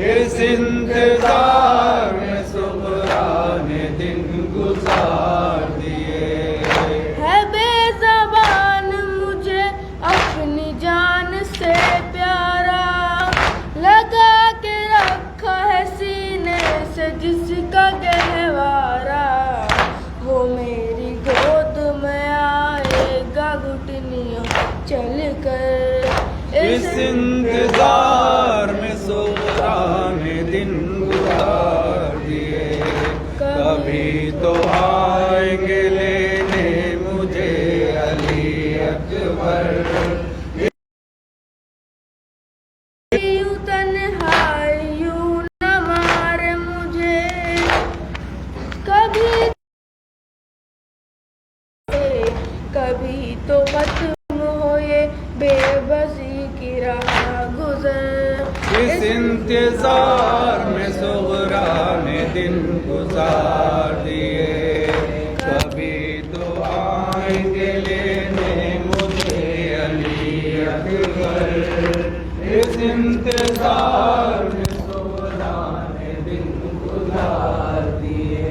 اس انتظار میں صغرا نے دن گزار دیے، ہے بے زبان مجھے اپنی جان سے پیارا، لگا کے رکھا ہے سینے سے جس کا گہوارا، وہ میری گود میں آئے گا گھٹنیوں چل کر، اس انتظار میں صغرا نے دن گزار دیے، کبھی تو آئیں گے لینے مجھے علی اکبر، یوں تنہائی یوں نہ مار مجھے، کبھی تو ختم ہو یہ بے بسی کی راہ گزر، اس انتظار میں صغرا نے دن گزار دیے، کبھی تو آئیں کے لینے مجھے علی اکبر، اس انتظار میں سولہ نے دن گزار دیے۔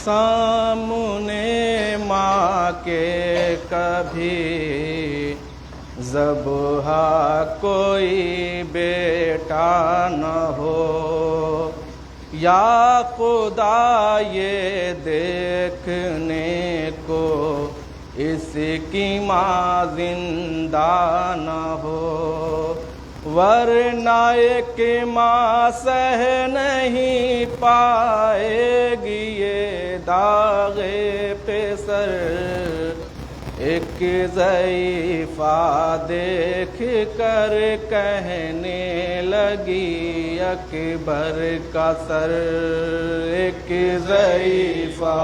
سامنے ماں کے کبھی ذبح کوئی بیٹا نہ ہو، یا خدا یہ دیکھنے کو اس کی ماں زندہ نہ ہو، ورنہ ایک ماں سہ نہیں پائے گی یہ داغ پسر۔ ایک ضعیفہ دیکھ کر کہنے لگی اکبر کا سر، ایک ضعیفہ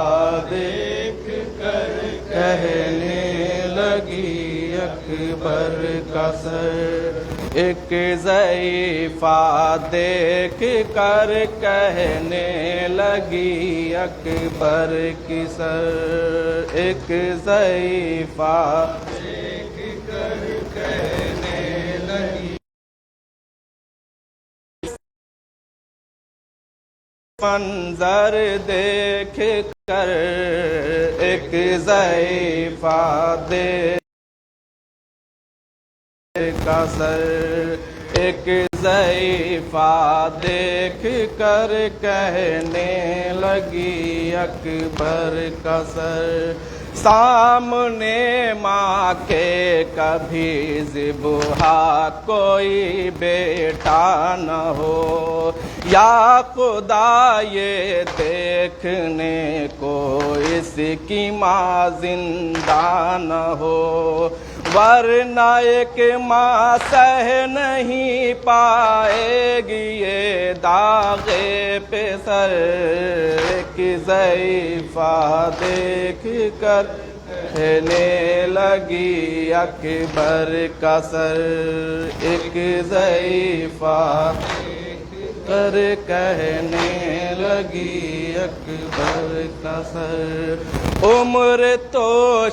دیکھ کر کہنے لگی اکبر کا سر، ایک ضعیفہ دیکھ کر کہنے لگی اکبر کی سر، ایک ضعیفہ دیکھ کر کہنے لگی منظر دیکھ کر، ایک ضعیفہ دیکھ کا سر، ایک ضعیفہ دیکھ کر کہنے لگی اکبر کا سر، سامنے ماں کے کبھی ذبح کوئی بیٹا نہ ہو، یا خدا یہ دیکھنے کو اس کی ماں زندہ نہ ہو، ورنہ ایک ماں سہ نہیں پائے گی یہ داغ پہ سر، ایک ضعیفہ دیکھ کر کہنے لگی اکبر کا سر، ایک ضعیفہ کر کہنے لگی اکبر کا سر، عمر تو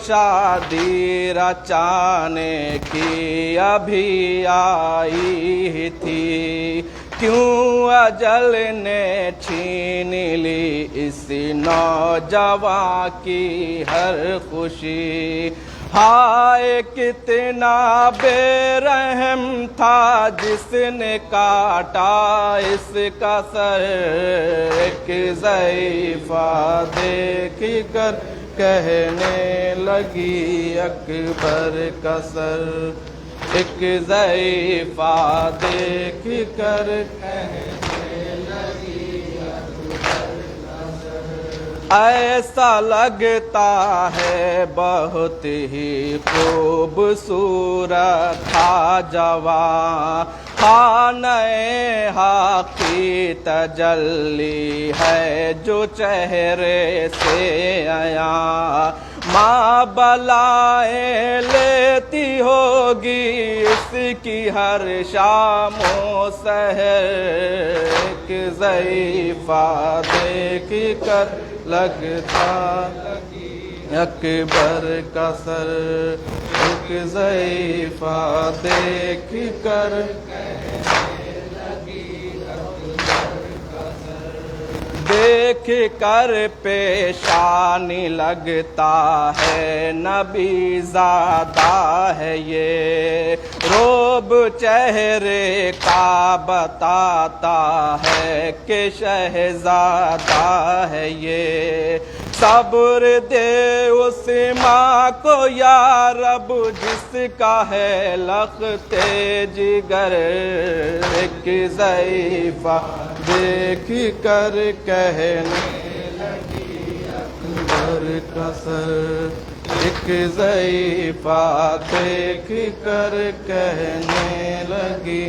شادی رچانے کی ابھی آئی تھی، کیوں اجل نے چھین لی اس نوجوان کی ہر خوشی، ہائے کتنا بے رحم تھا جس نے کاٹا اس کا سر، ایک ضعیفہ دیکھ کر کہنے لگی اکبر کا سر، ایک ضعیفہ دیکھ کر کہنے لگی اکبر کا سر، ایسا لگتا ہے بہت ہی خوبصورت تھا جوان، خانہ حق کی تجلی ہے جو چہرے سے آیا، ماں بلائیں لیتی ہوگی اس کی ہر شام و سحر، ایک ضعیفہ دیکھ کر لگتا اکبر کا سر، ایک ضعیفہ دیکھ کر دیکھ کر پیشانی لگتا ہے نبی زادہ ہے یہ، روب چہرے کا بتاتا ہے کہ شہزادہ ہے یہ، صبر دے اس ماں کو یا رب جس کا ہے لخت جگر، ایک ضعیفہ دیکھ کر کہنے لگی اکبر کا سر، ایک ضعیفہ دیکھ کر کہنے لگی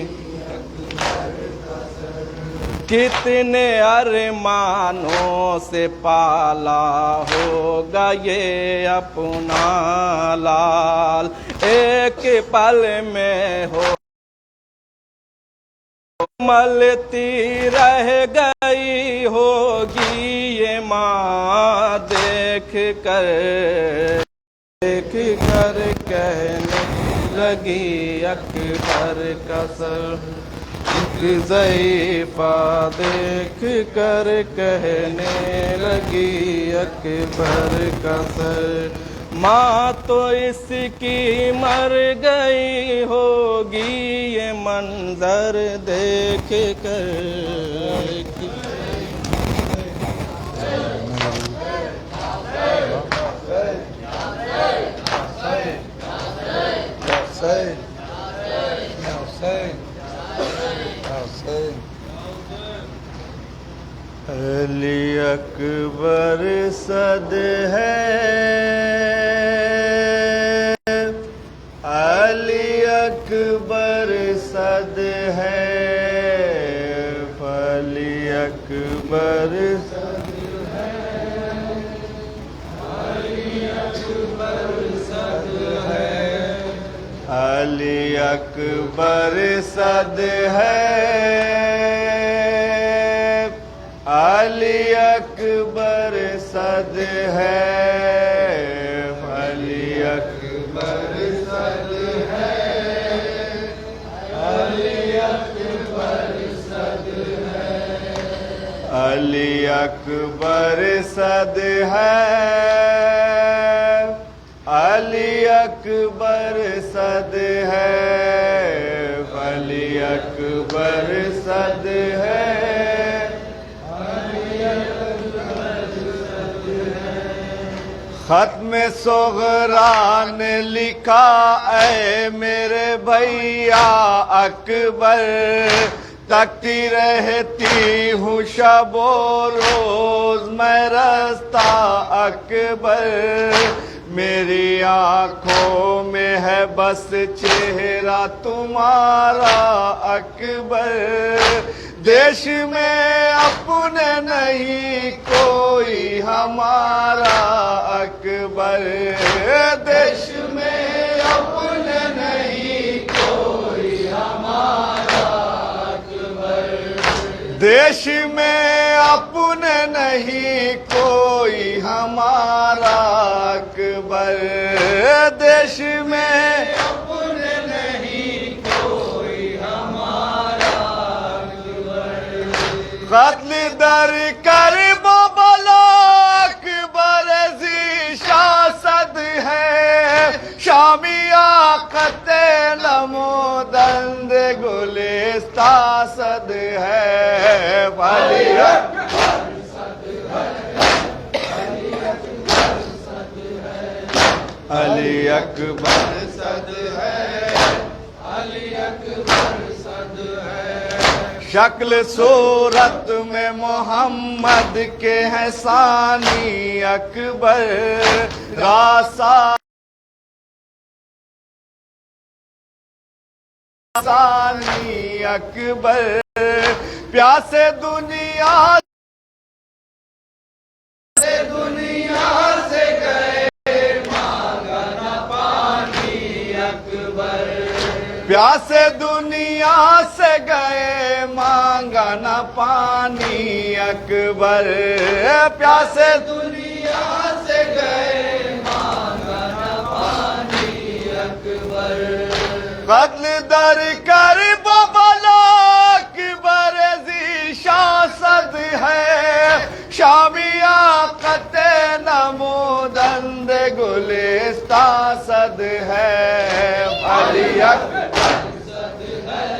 کتنے ارمانوں سے پالا ہوگا یہ اپنا لال، ایک پل میں ہو ملتی رہ گئی ہوگی یہ ماں، دیکھ کر کہنے لگی اکبر کا سر، ایک ضعیفہ دیکھ کر کہنے لگی اکبر کا سر، ماں تو اس کی مر گئی ہوگی یہ منظر دیکھ کر، علی اکبر صد ہے، علی اکبر صد ہے، علی اکبر صد ہے، علی اکبر صد ہے، علی اکبر صد ہے، علی اکبر صد ہے، علی اکبر صد ہے، علی اکبر صد ہے، علی اکبر صد ہے، علی اکبر صد ہے، علی اکبر صد ہے، ختم صغرا نے لکھا اے میرے بھیا اکبر، تکتی رہتی ہوں شب و روز میں رستہ اکبر، میری آنکھوں میں ہے بس چہرہ تمہارا اکبر، دیش میں اپنے نہیں کوئی ہمارا اکبر، دیش میں اپنے نہیں کوئی ہمارا اکبر، دیش میں اپنے نہیں کوئی ہمارا اکبر، دیش میں اپنے نہیں کوئی ہمارا اکبر، قتل در کرب و بلا اکبر ذی شاست ہے، شامی آقت نمودند گلستہ صد ہے، علی اکبر صد ہے، علی اکبر صد ہے، علی اکبر صد ہے، شکل صورت میں محمد کے ہیں ثانی اکبر، راسا ثانی اکبر پیاسے دنیا سے گئے مانگا نہ پانی اکبر پیاسے دنیا سے گئے مانگا نہ پانی اکبر پیاسے دنیا سے گئے مانگا نہ پانی اکبر قتل در کر ببلا اکبر ذیشان صد ہے شامی آقت نمودند گلستان صد ہے علی اکبر صد ہے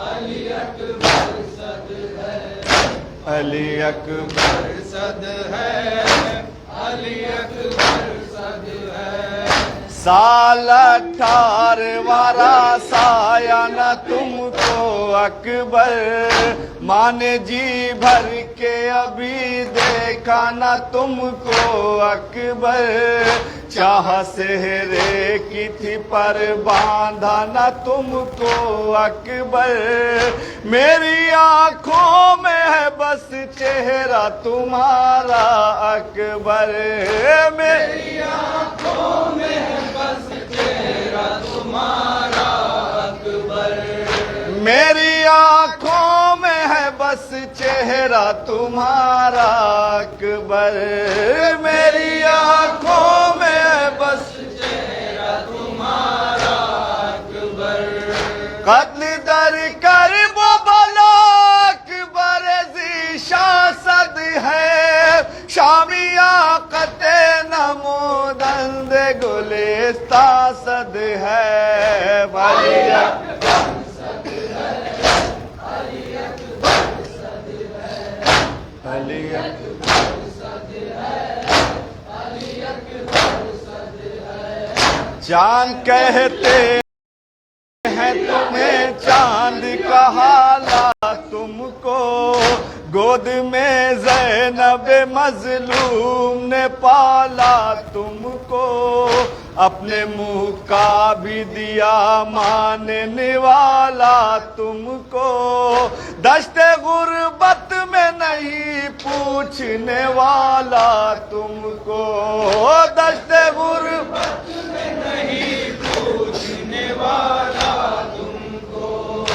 علی اکبر صد ہے علی اکبر صد ہے علی اکبر صد ہے سال 18 سایہ نہ تم کو اکبر ماں نے جی بھر کے ابھی دیکھا نہ تم کو اکبر چاہ سہرے کی تھی پر باندھا نہ تم کو اکبر میری آنکھوں میں ہے بس چہرہ تمہارا اکبر میری آنکھوں میں ہے بس چہرہ تمہارا اکبر میری آنکھوں میں ہے بس چہرہ تمہارا اکبر میری آنکھوں میں ہے بس چہرہ تمہارا اکبر قتل در کر ببلا اکبر ذیشان صد ہے شامی آقت نمودند گلستان صد ہے علی اکبر صد ہے علی اکبر صد ہے علی اکبر صد ہے علی اکبر صد ہے چاند کہتے ہیں تمہیں چاند کا حالہ تم کو گود میں زینب مظلوم نے پالا تم کو اپنے منہ کا بھی دیا ماننے والا تم کو دشت غربت میں نہیں پوچھنے والا تم کو دشت غربت میں نہیں پوچھنے والا تم کو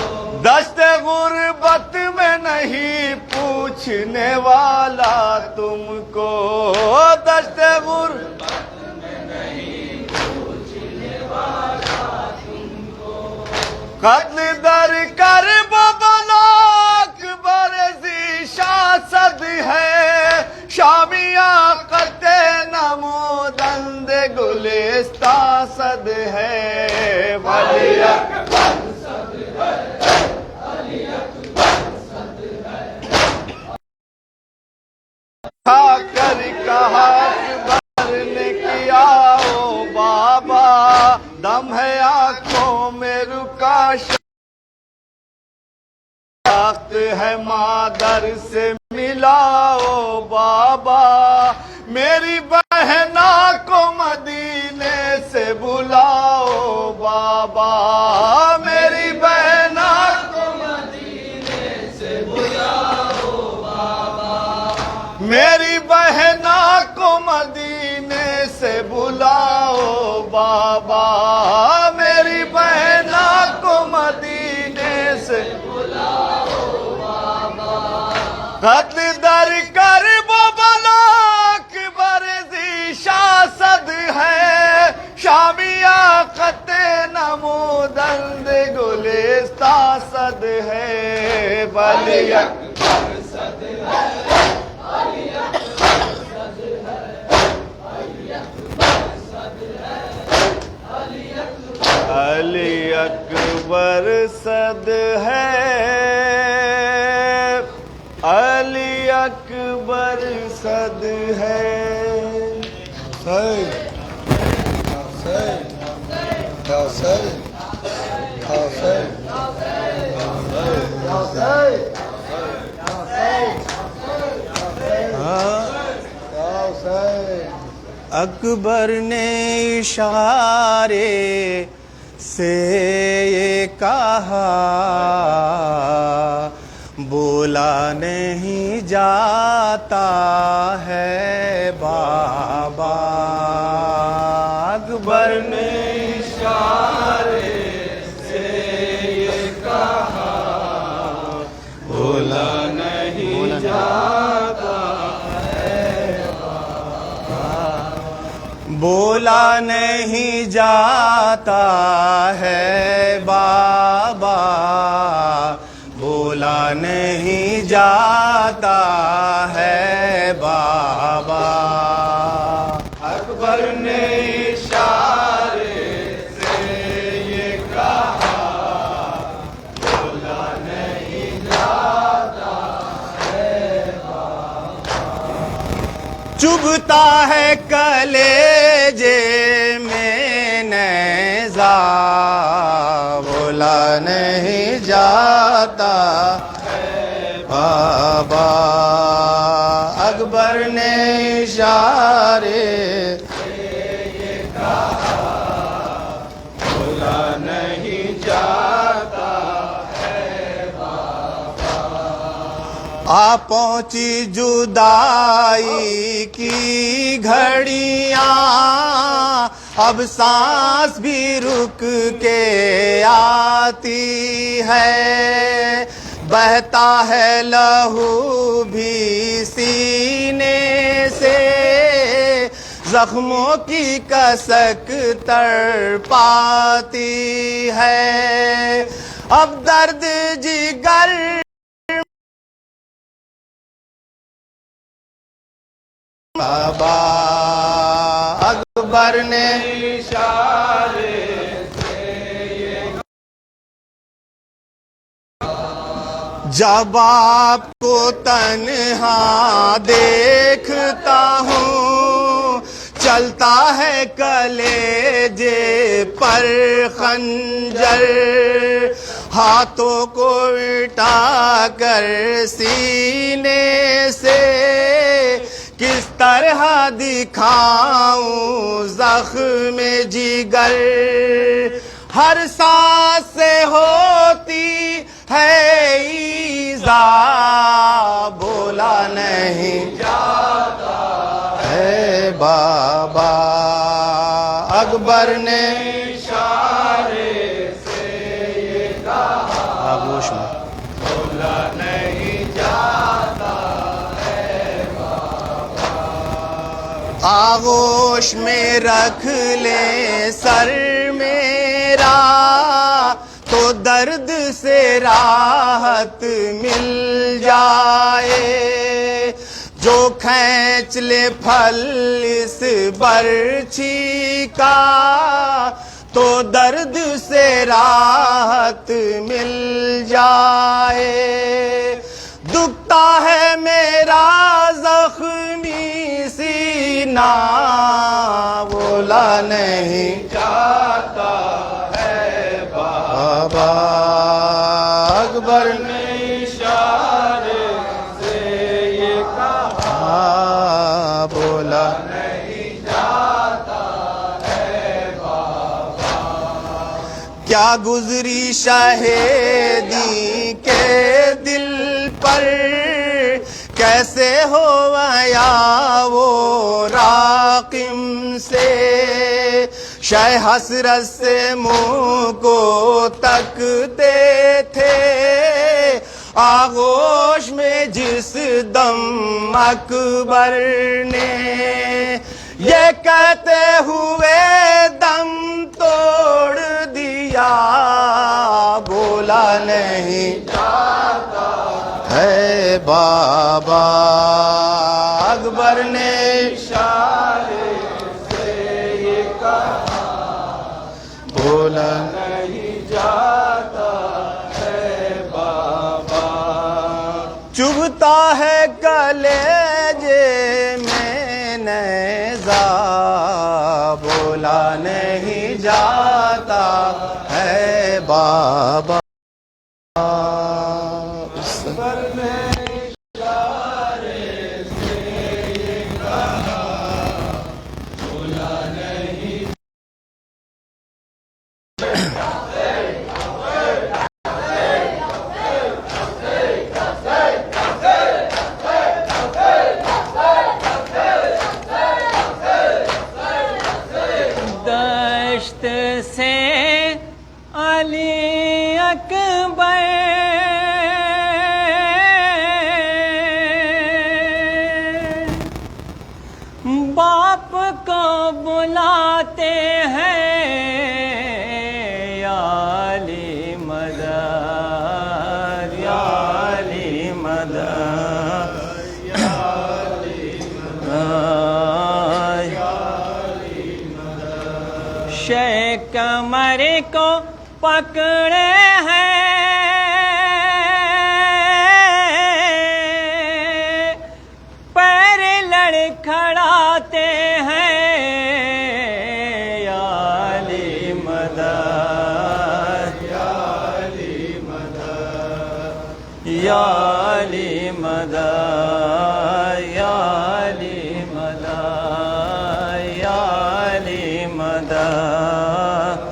دشت غربت میں نہیں پوچھنے والا تم کو دشت غربت میں نہیں پوچھنے والا تم کو قتل در کر ببلا اکبر ذیشان صد ہے شامی آقت نمودند گلستان صد ہے علی اکبر صد ہے علی اکبر صد ہے کھا کر کہا اکبر نے کیا او بابا دم ہے آنکھوں میں رکا شاخت ہے مادر سے ملاؤ بابا میری بہنا کو مدینے سے بلاؤ بابا میری بہنا کو مدینے سے بلاؤ بابا میری بہنا کو مدینے سے بلاؤ بابا میری بہنا کو مدینے سے بلاؤ بابا قتل در کر ببلا اکبر ذیشان صد ہے شامی آقت نمودند گلستان صد ہے علی اکبر صد ہے علی اکبر صد ہے علی اکبر صد ہے علی اکبر صد ہے علی اکبر صد ہے اکبر نے اشارے سے یہ کہا بولا نہیں جاتا ہے بابا، اکبر نے اشارے سے یہ کہا بولا نہیں جاتا ہے بابا، بولا نہیں جاتا ہے بابا، بولا نہیں جاتا ہے بابا، اکبر نے اشارے سے یہ کہا بولا نہیں جاتا ہے بابا، چبھتا ہے کلیجے میں نیزہ بولا نہیں جاتا ہے بابا، اکبر نے اشارے سے یہ کہا بولا نہیں جاتا ہے بابا، آ پہنچی جدائی کی گھڑیاں، اب سانس بھی رک کے آتی ہے، بہتا ہے لہو بھی سینے سے، زخموں کی کسک تڑ پاتی ہے، اب درد جگر بابا، اکبر نے اشارے سے یہ جب آپ کو تنہا دیکھتا ہوں، چلتا ہے کلیجے پر خنجر، ہاتھوں کو اٹھا کر سینے سے کس طرح دکھاؤں زخم جگر، ہر سانس سے ہوتی ہے ایذا بولا نہیں جاتا ہے بابا، اکبر نے اشارے سے یہ کہا آغوش میں بولا نہیں جاتا ہے بابا، آغوش میں رکھ لے سر میرا تو درد سے راحت مل جائے، جو کھینچ لے پھل اس برچھی کا تو درد سے راحت مل جائے، دکھتا ہے میرا زخمی سینہ بولا نہیں جاتا ہے بابا، اکبر نے اشارے سے یہ کہا بولا نہیں جاتا ہے بابا، کیا گزری شہیدی کے دل پر، کیسے ہوا وہ راقم سے، شہ حسرت سے منہ کو تکتے تھے، آغوش میں جس دم اکبر نے یہ کہتے ہوئے دم توڑ دیا بولا نہیں جاتا ہے بابا، اکبر نے اشارے سے یہ کہا بولا نہیں جاتا ہے بابا، چبھتا ہے کلیجے میں نیزہ بولا نہیں جاتا ہے بابا، کھڑاتے ہیں یا علی مدد یا علی مدد شیخ کمر کو پکڑے ہیں پیر لڑکھڑاتے ہیں یا علی مدد یا علی مدد یا علی مدد یا علی مدد یا علی مدد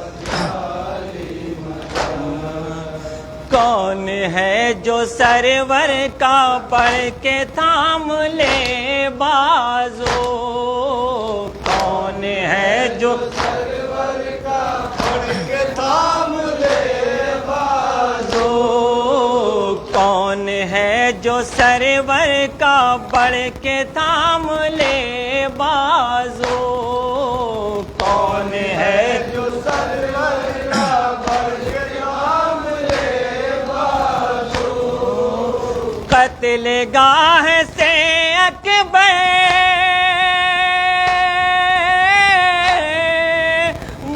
کون ہے جو سرور کا پڑھ کے تھام لے بازو کون ہے جو سرور کا پڑھ کے تھام لے بازو کون ہے جو سرور کا پڑھ کے تھام لے بازو کون ہے جو سرور کا پڑھ کے تھام لے بازو قتل گاہ سے اکبر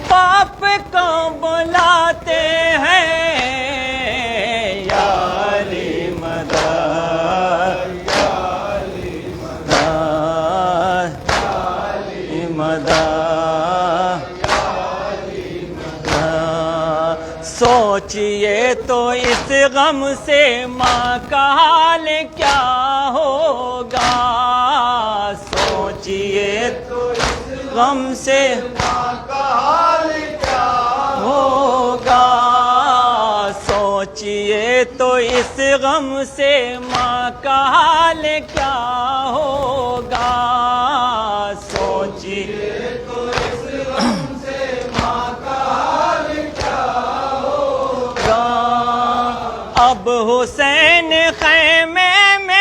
باپ کو بلاتے ہیں یا علی مدد یا علی مدد سوچئے تو اس غم سے ماں کا حال کیا ہوگا سوچئے تو اس غم سے ماں کا حال کیا ہوگا سوچئے تو اس غم سے ماں کا حال کیا ہوگا سوچئے تو اس غم سے ماں کا حال کیا ہوگا اب حسین خیمے میں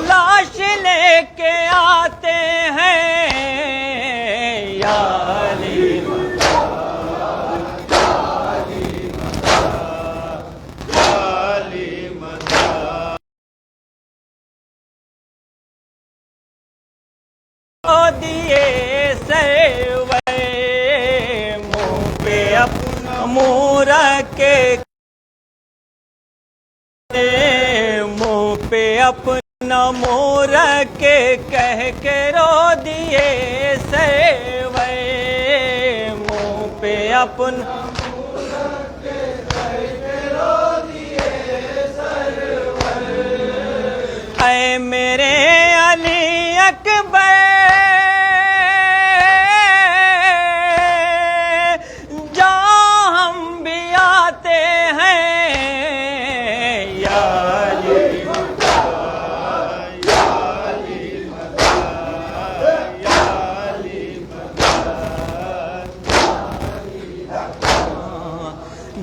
لاش لے کے آتے ہیں یا علی دیے سروے منہ پہ اپنا منہ رکھ کے منہ پہ اپنا منہ رکھ کے کہہ کے رو دیے سروے منہ پہ اپنا اے میرے علی اکبر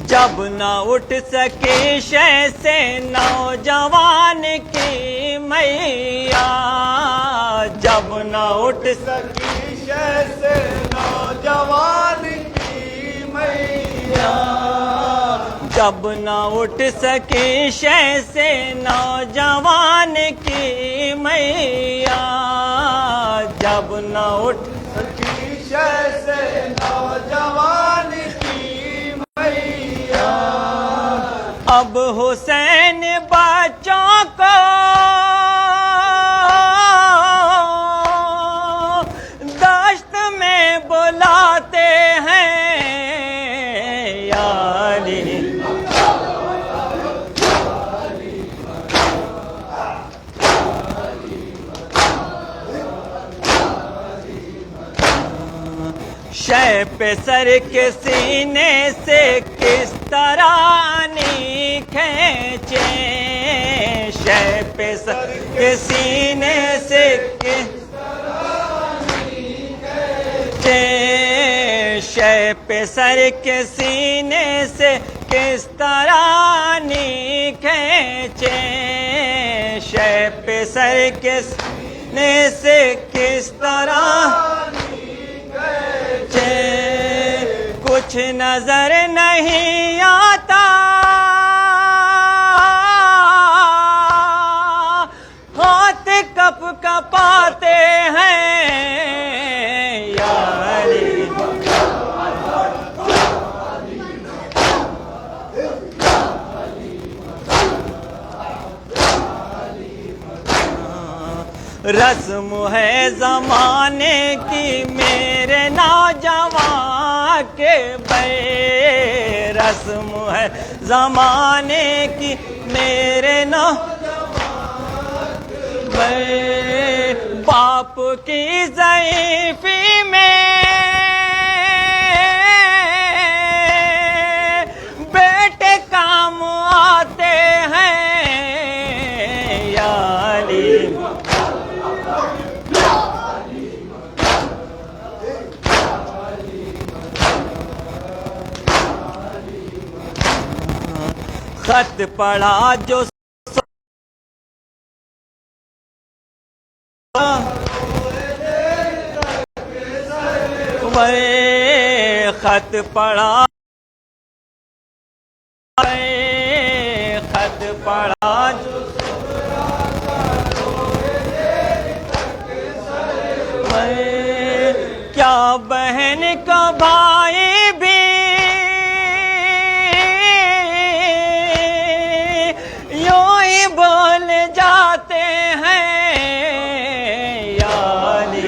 جب نہ اٹھ سکے شے سے نوجوان کی میاں جب نہ اٹھ سکی شے سے نوجوان کی میاں جب نہ اٹھ سکے شے سے نوجوان کی میاں جب نہ اٹھ سکی شے سے نوجوان کی میاں اب حسین بچوں کو دشت میں بلاتے ہیں یا علی شے پہ سر کے سینے سے کس طرح نہیں کھینچے شے پہ سر کے سینے سے کس شے پہ سر کے سینے سے کس طرح نہیں کھینچے شے پہ سر کے سے کس طرح کچھ نظر نہیں آتا، ہاتھ کپ کپاتے ہیں یا علی۔ رسم ہے زمانے کی میرے نوجوان کے بے، رسم ہے زمانے کی میرے نوجوان کے بے، باپ کی ضعیفی میں بیٹے کام آتے ہیں یا علی۔ خط پڑھا جو خط پڑھا، خط پڑھا جو کیا بہن کا بھائی بھی یوں ہی بول جاتے ہیں یا علی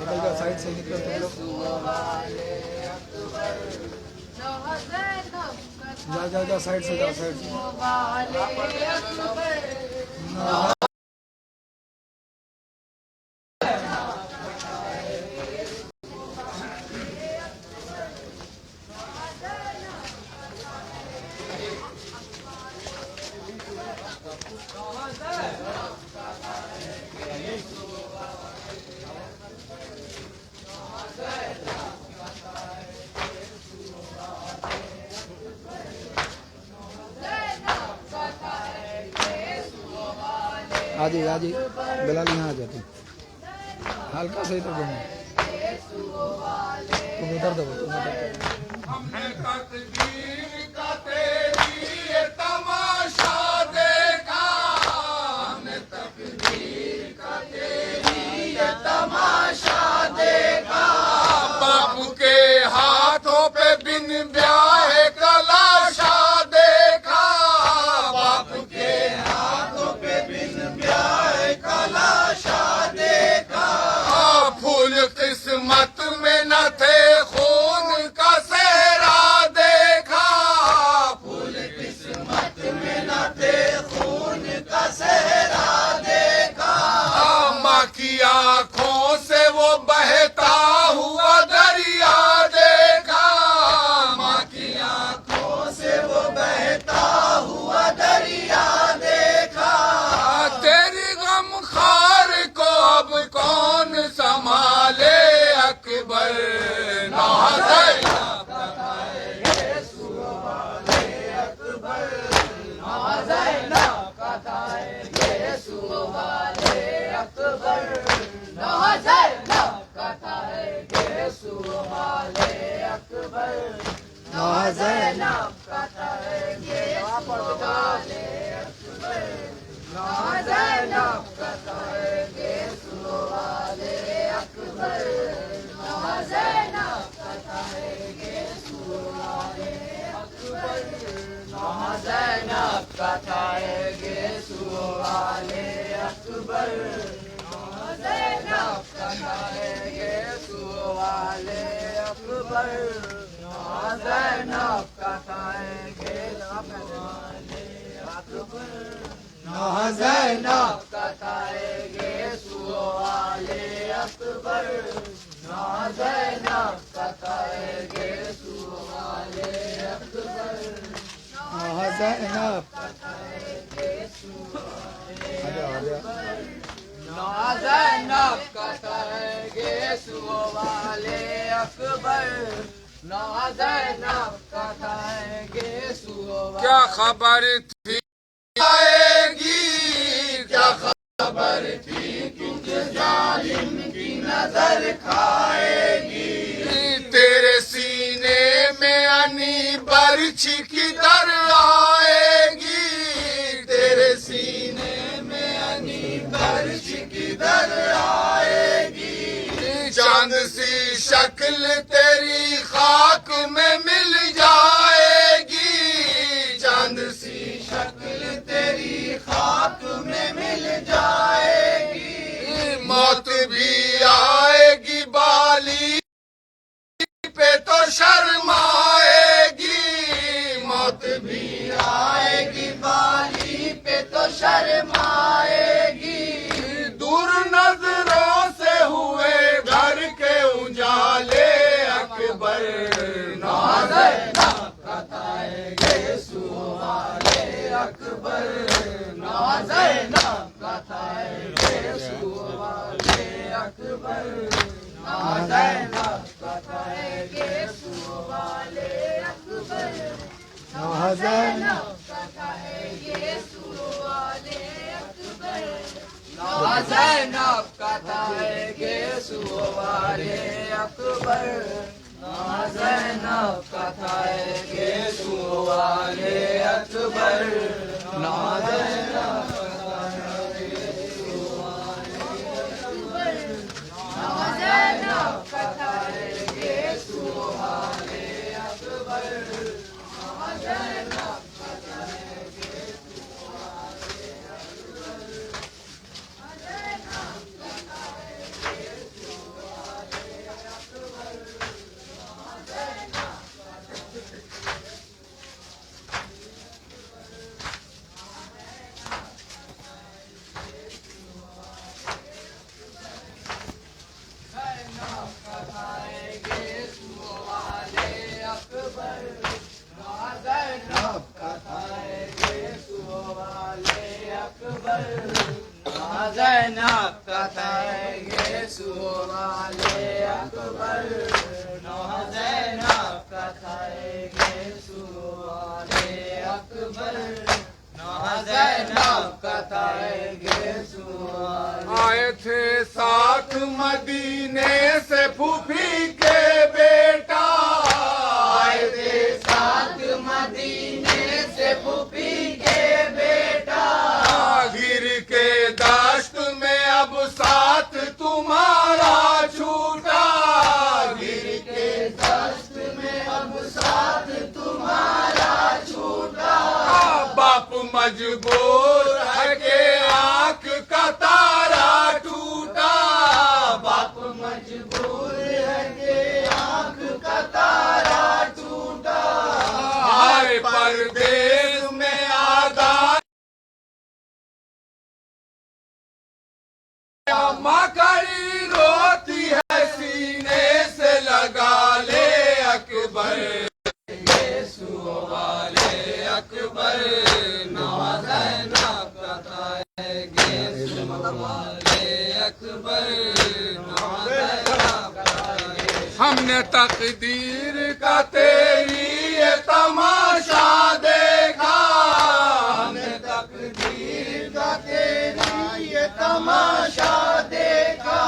نکل جاؤ سائڈ سے نکلو تم لوگ جاؤ سائڈ سے جاؤ سائڈ سے آجی بلال یہاں آ جاتے ہلکا سے تو تم ادھر دو تم ادھر ہمیں تقدیر کا تیری یہ تماشا دیکھا ہم نے تقدیر کا تیری یہ تماشا دیکھا باپ کے ہاتھوں پہ بن بیاہ کلاشا دیکھا باپ کے ہاتھوں پہ بن بیاہ کلاشا دیکھا پھول قسمت میں نہ تھے خون کا صحرا دیکھا پھول قسمت میں نہ تھے خون کا صحرا دیکھا ماں کی آنکھوں سے وہ بہتا ہوا دریا دیکھا ماں کی آنکھوں سے وہ بہتا ہوا دریا دیکھا تیری غم خار کو اب کون سنبھالے اکبر کیا خبر تھی آئے گی کیا خبر تھی کیونکہ ظالم کی نظر کھائے گی تیرے سینے میں انی برچھی کدھر آئے گی تیرے سینے میں انی برچھی کدھر آئے گی چاند سی شکل تیری خاک میں مل جائے گی چاند سی شکل تیری خاک میں مل جائے گی موت بھی آئے گی بالی پہ تو شرمائے گی موت بھی آئے گی بالی پہ تو شرمائے گی دور نظروں سے ہوئے گھر کے اجالے اکبر اکبر زینب کا تھا گیسو والے اکبر زینب کا تھا گیسو والے اکبر زینب کا تھا یسوع والے اکبر نوح زینب کا تھا یسوع والے اکبر نوح زینب کا تھا یسوع آئے تھے ساتھ مدینے سے پھوپھی کے بیٹا آئے تھے ساتھ مدینے سے پھوپھی کے بیٹا گر کے دشت میں اب ساتھ تمہارا چھوٹا گر کے دشت میں اب ساتھ تمہارا چھوٹا باپ مجبور ہے کہ آنکھ کا تارا ٹوٹا باپ مجبور ہے کہ آنکھ کا تارا ٹوٹا ہائے پردیس میں آدھا ماں کڑی روتی ہے سینے سے لگا لے اکبر یسوع والے اکبر نوح زینب کا تھا یسوع والے اکبر نوح زینب کا تھا ہم نے تقدیر کا تیری یہ تماشا دیکھا ہم نے تقدیر کا تیری یہ تماشا دیکھا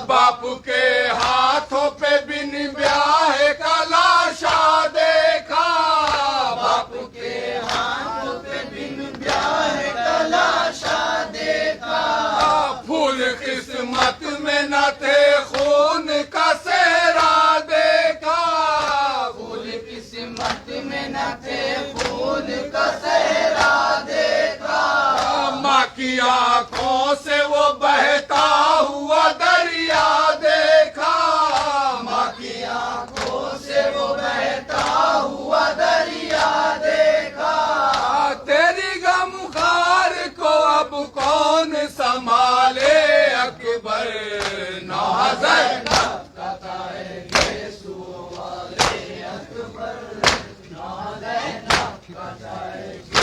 باپ کے ہاتھوں پہ بن بیاہ کا لاشا دیکھا باپ کے ہاتھوں پہ بن بیاہ کا لاشا دیکھا پھول قسمت میں نہ تھے خون کا سیرا دیکھا پھول قسمت میں نہ تھے خون کا صحرا دیکھا ماں کی آنکھوں سے وہ بہتا ہوا دریا دیکھا ماں کی آنکھوں سے وہ بہتا ہوا دریا دیکھا تیری غم خار کو اب کون سنبھالے اکبر نوح زینب کا تھا یسوع والے اکبر نوح زینب کا تھا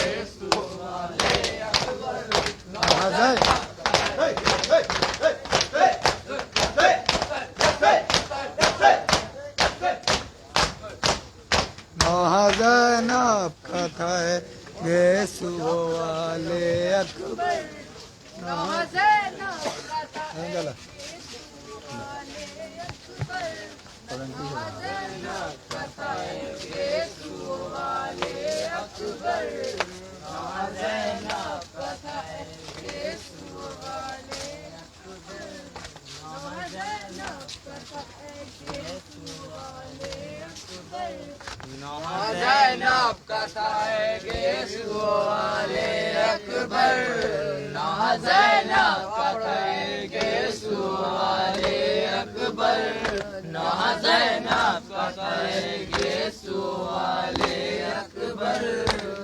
یسوع والے اکبر نوح زینب نوح زینب کا تھا یسوع والے اکبر نوح زینب کا تھا یسوع والے اکبر نوح زینب کا تھا یسوع والے اکبر نوح زینب کا تھا یسوع والے اکبر نوح زینب کا تھا یسوع والے اکبر نوح زینب کا تھا یسوع والے اکبر نوح زینب کا تھا یسوع والے اکبر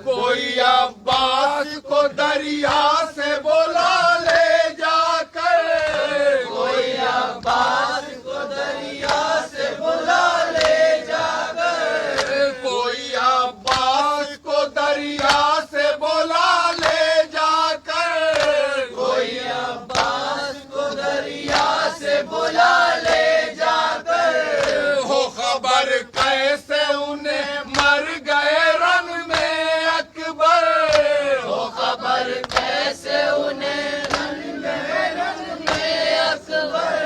کوئی عباس کو دریا سے بلا لے جا کر کوئی عباس کو دریا سے بلا لے جا کر کوئی عباس کو دریا سے بلا لے جا کر کوئی عباس کو دریا سے بلا لے جا کر ہو خبر کیسے انہیں مر گئے رن میں اکبر ہو خبر کیسے انہیں رن میں اکبر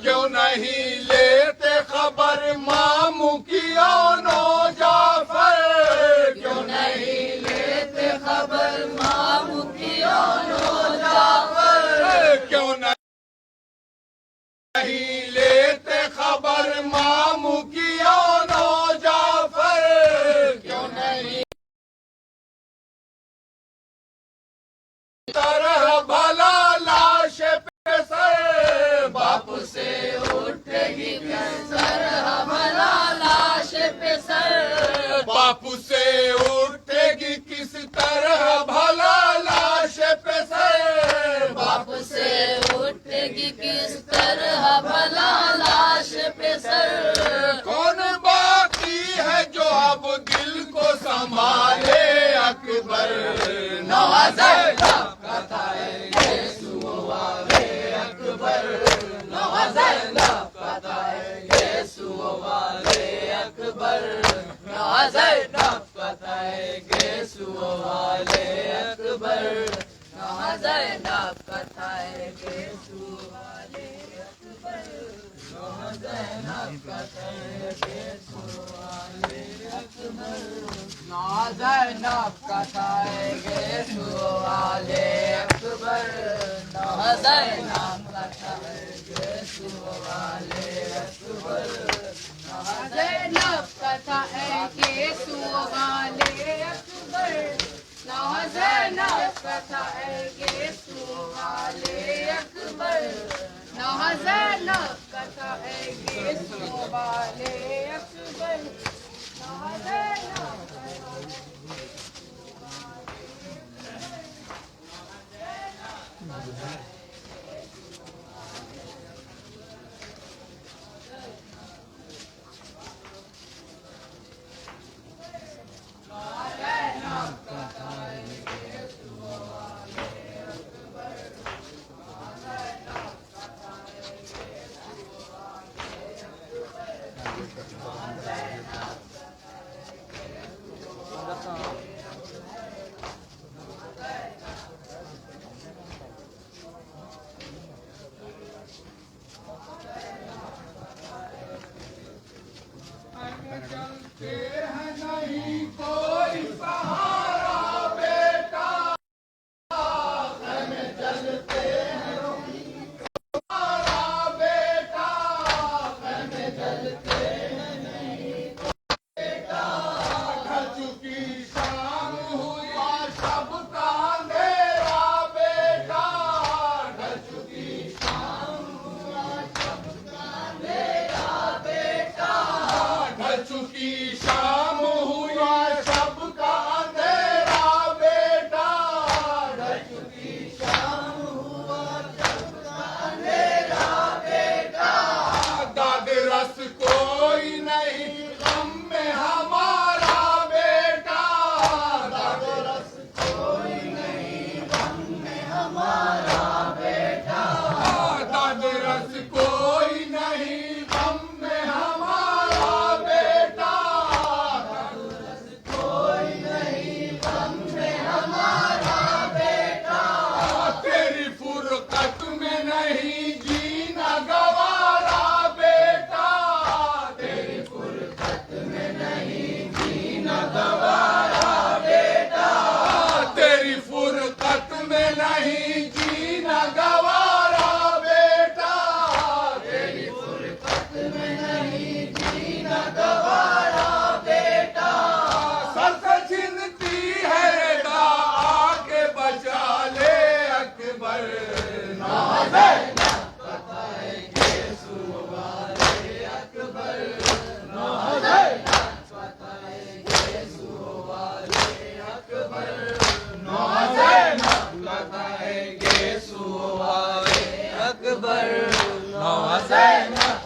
کیوں نہیں لیتے خبر ماموں کی اونو جعفر کیوں نہیں لیتے خبر ماموں کی اونو جعفر کیوں نہیں لیتے خبر ماموں کی اونو جعفر کیوں نہیں طرح بھلا لاش پہ سر باپ سے اٹھے گی سر ہمارا لاش پہ سر باپ سے اٹھے گی کس طرح بھلا لاش پہ سر باپ سے اٹھے گی کس طرح بھلا لاش پہ سر کون باقی ہے جو اب دل کو سنبھالے اکبر نوح زینب کا تھا یسوع زینب فتح یسوع والے اکبر نا زینب فتح یسوع والے اکبر نا زینب فتح یسوع والے اکبر نا زینب فتح یسوع والے اکبر نا زینب فتح یسوع والے اکبر نا زینب فتح یسوع والے اکبر نا زینب فتح یسوع والے اکبر نا زینب فتح یسوع والے اکبر نا زینب فتح یسوع والے اکبر نا زینب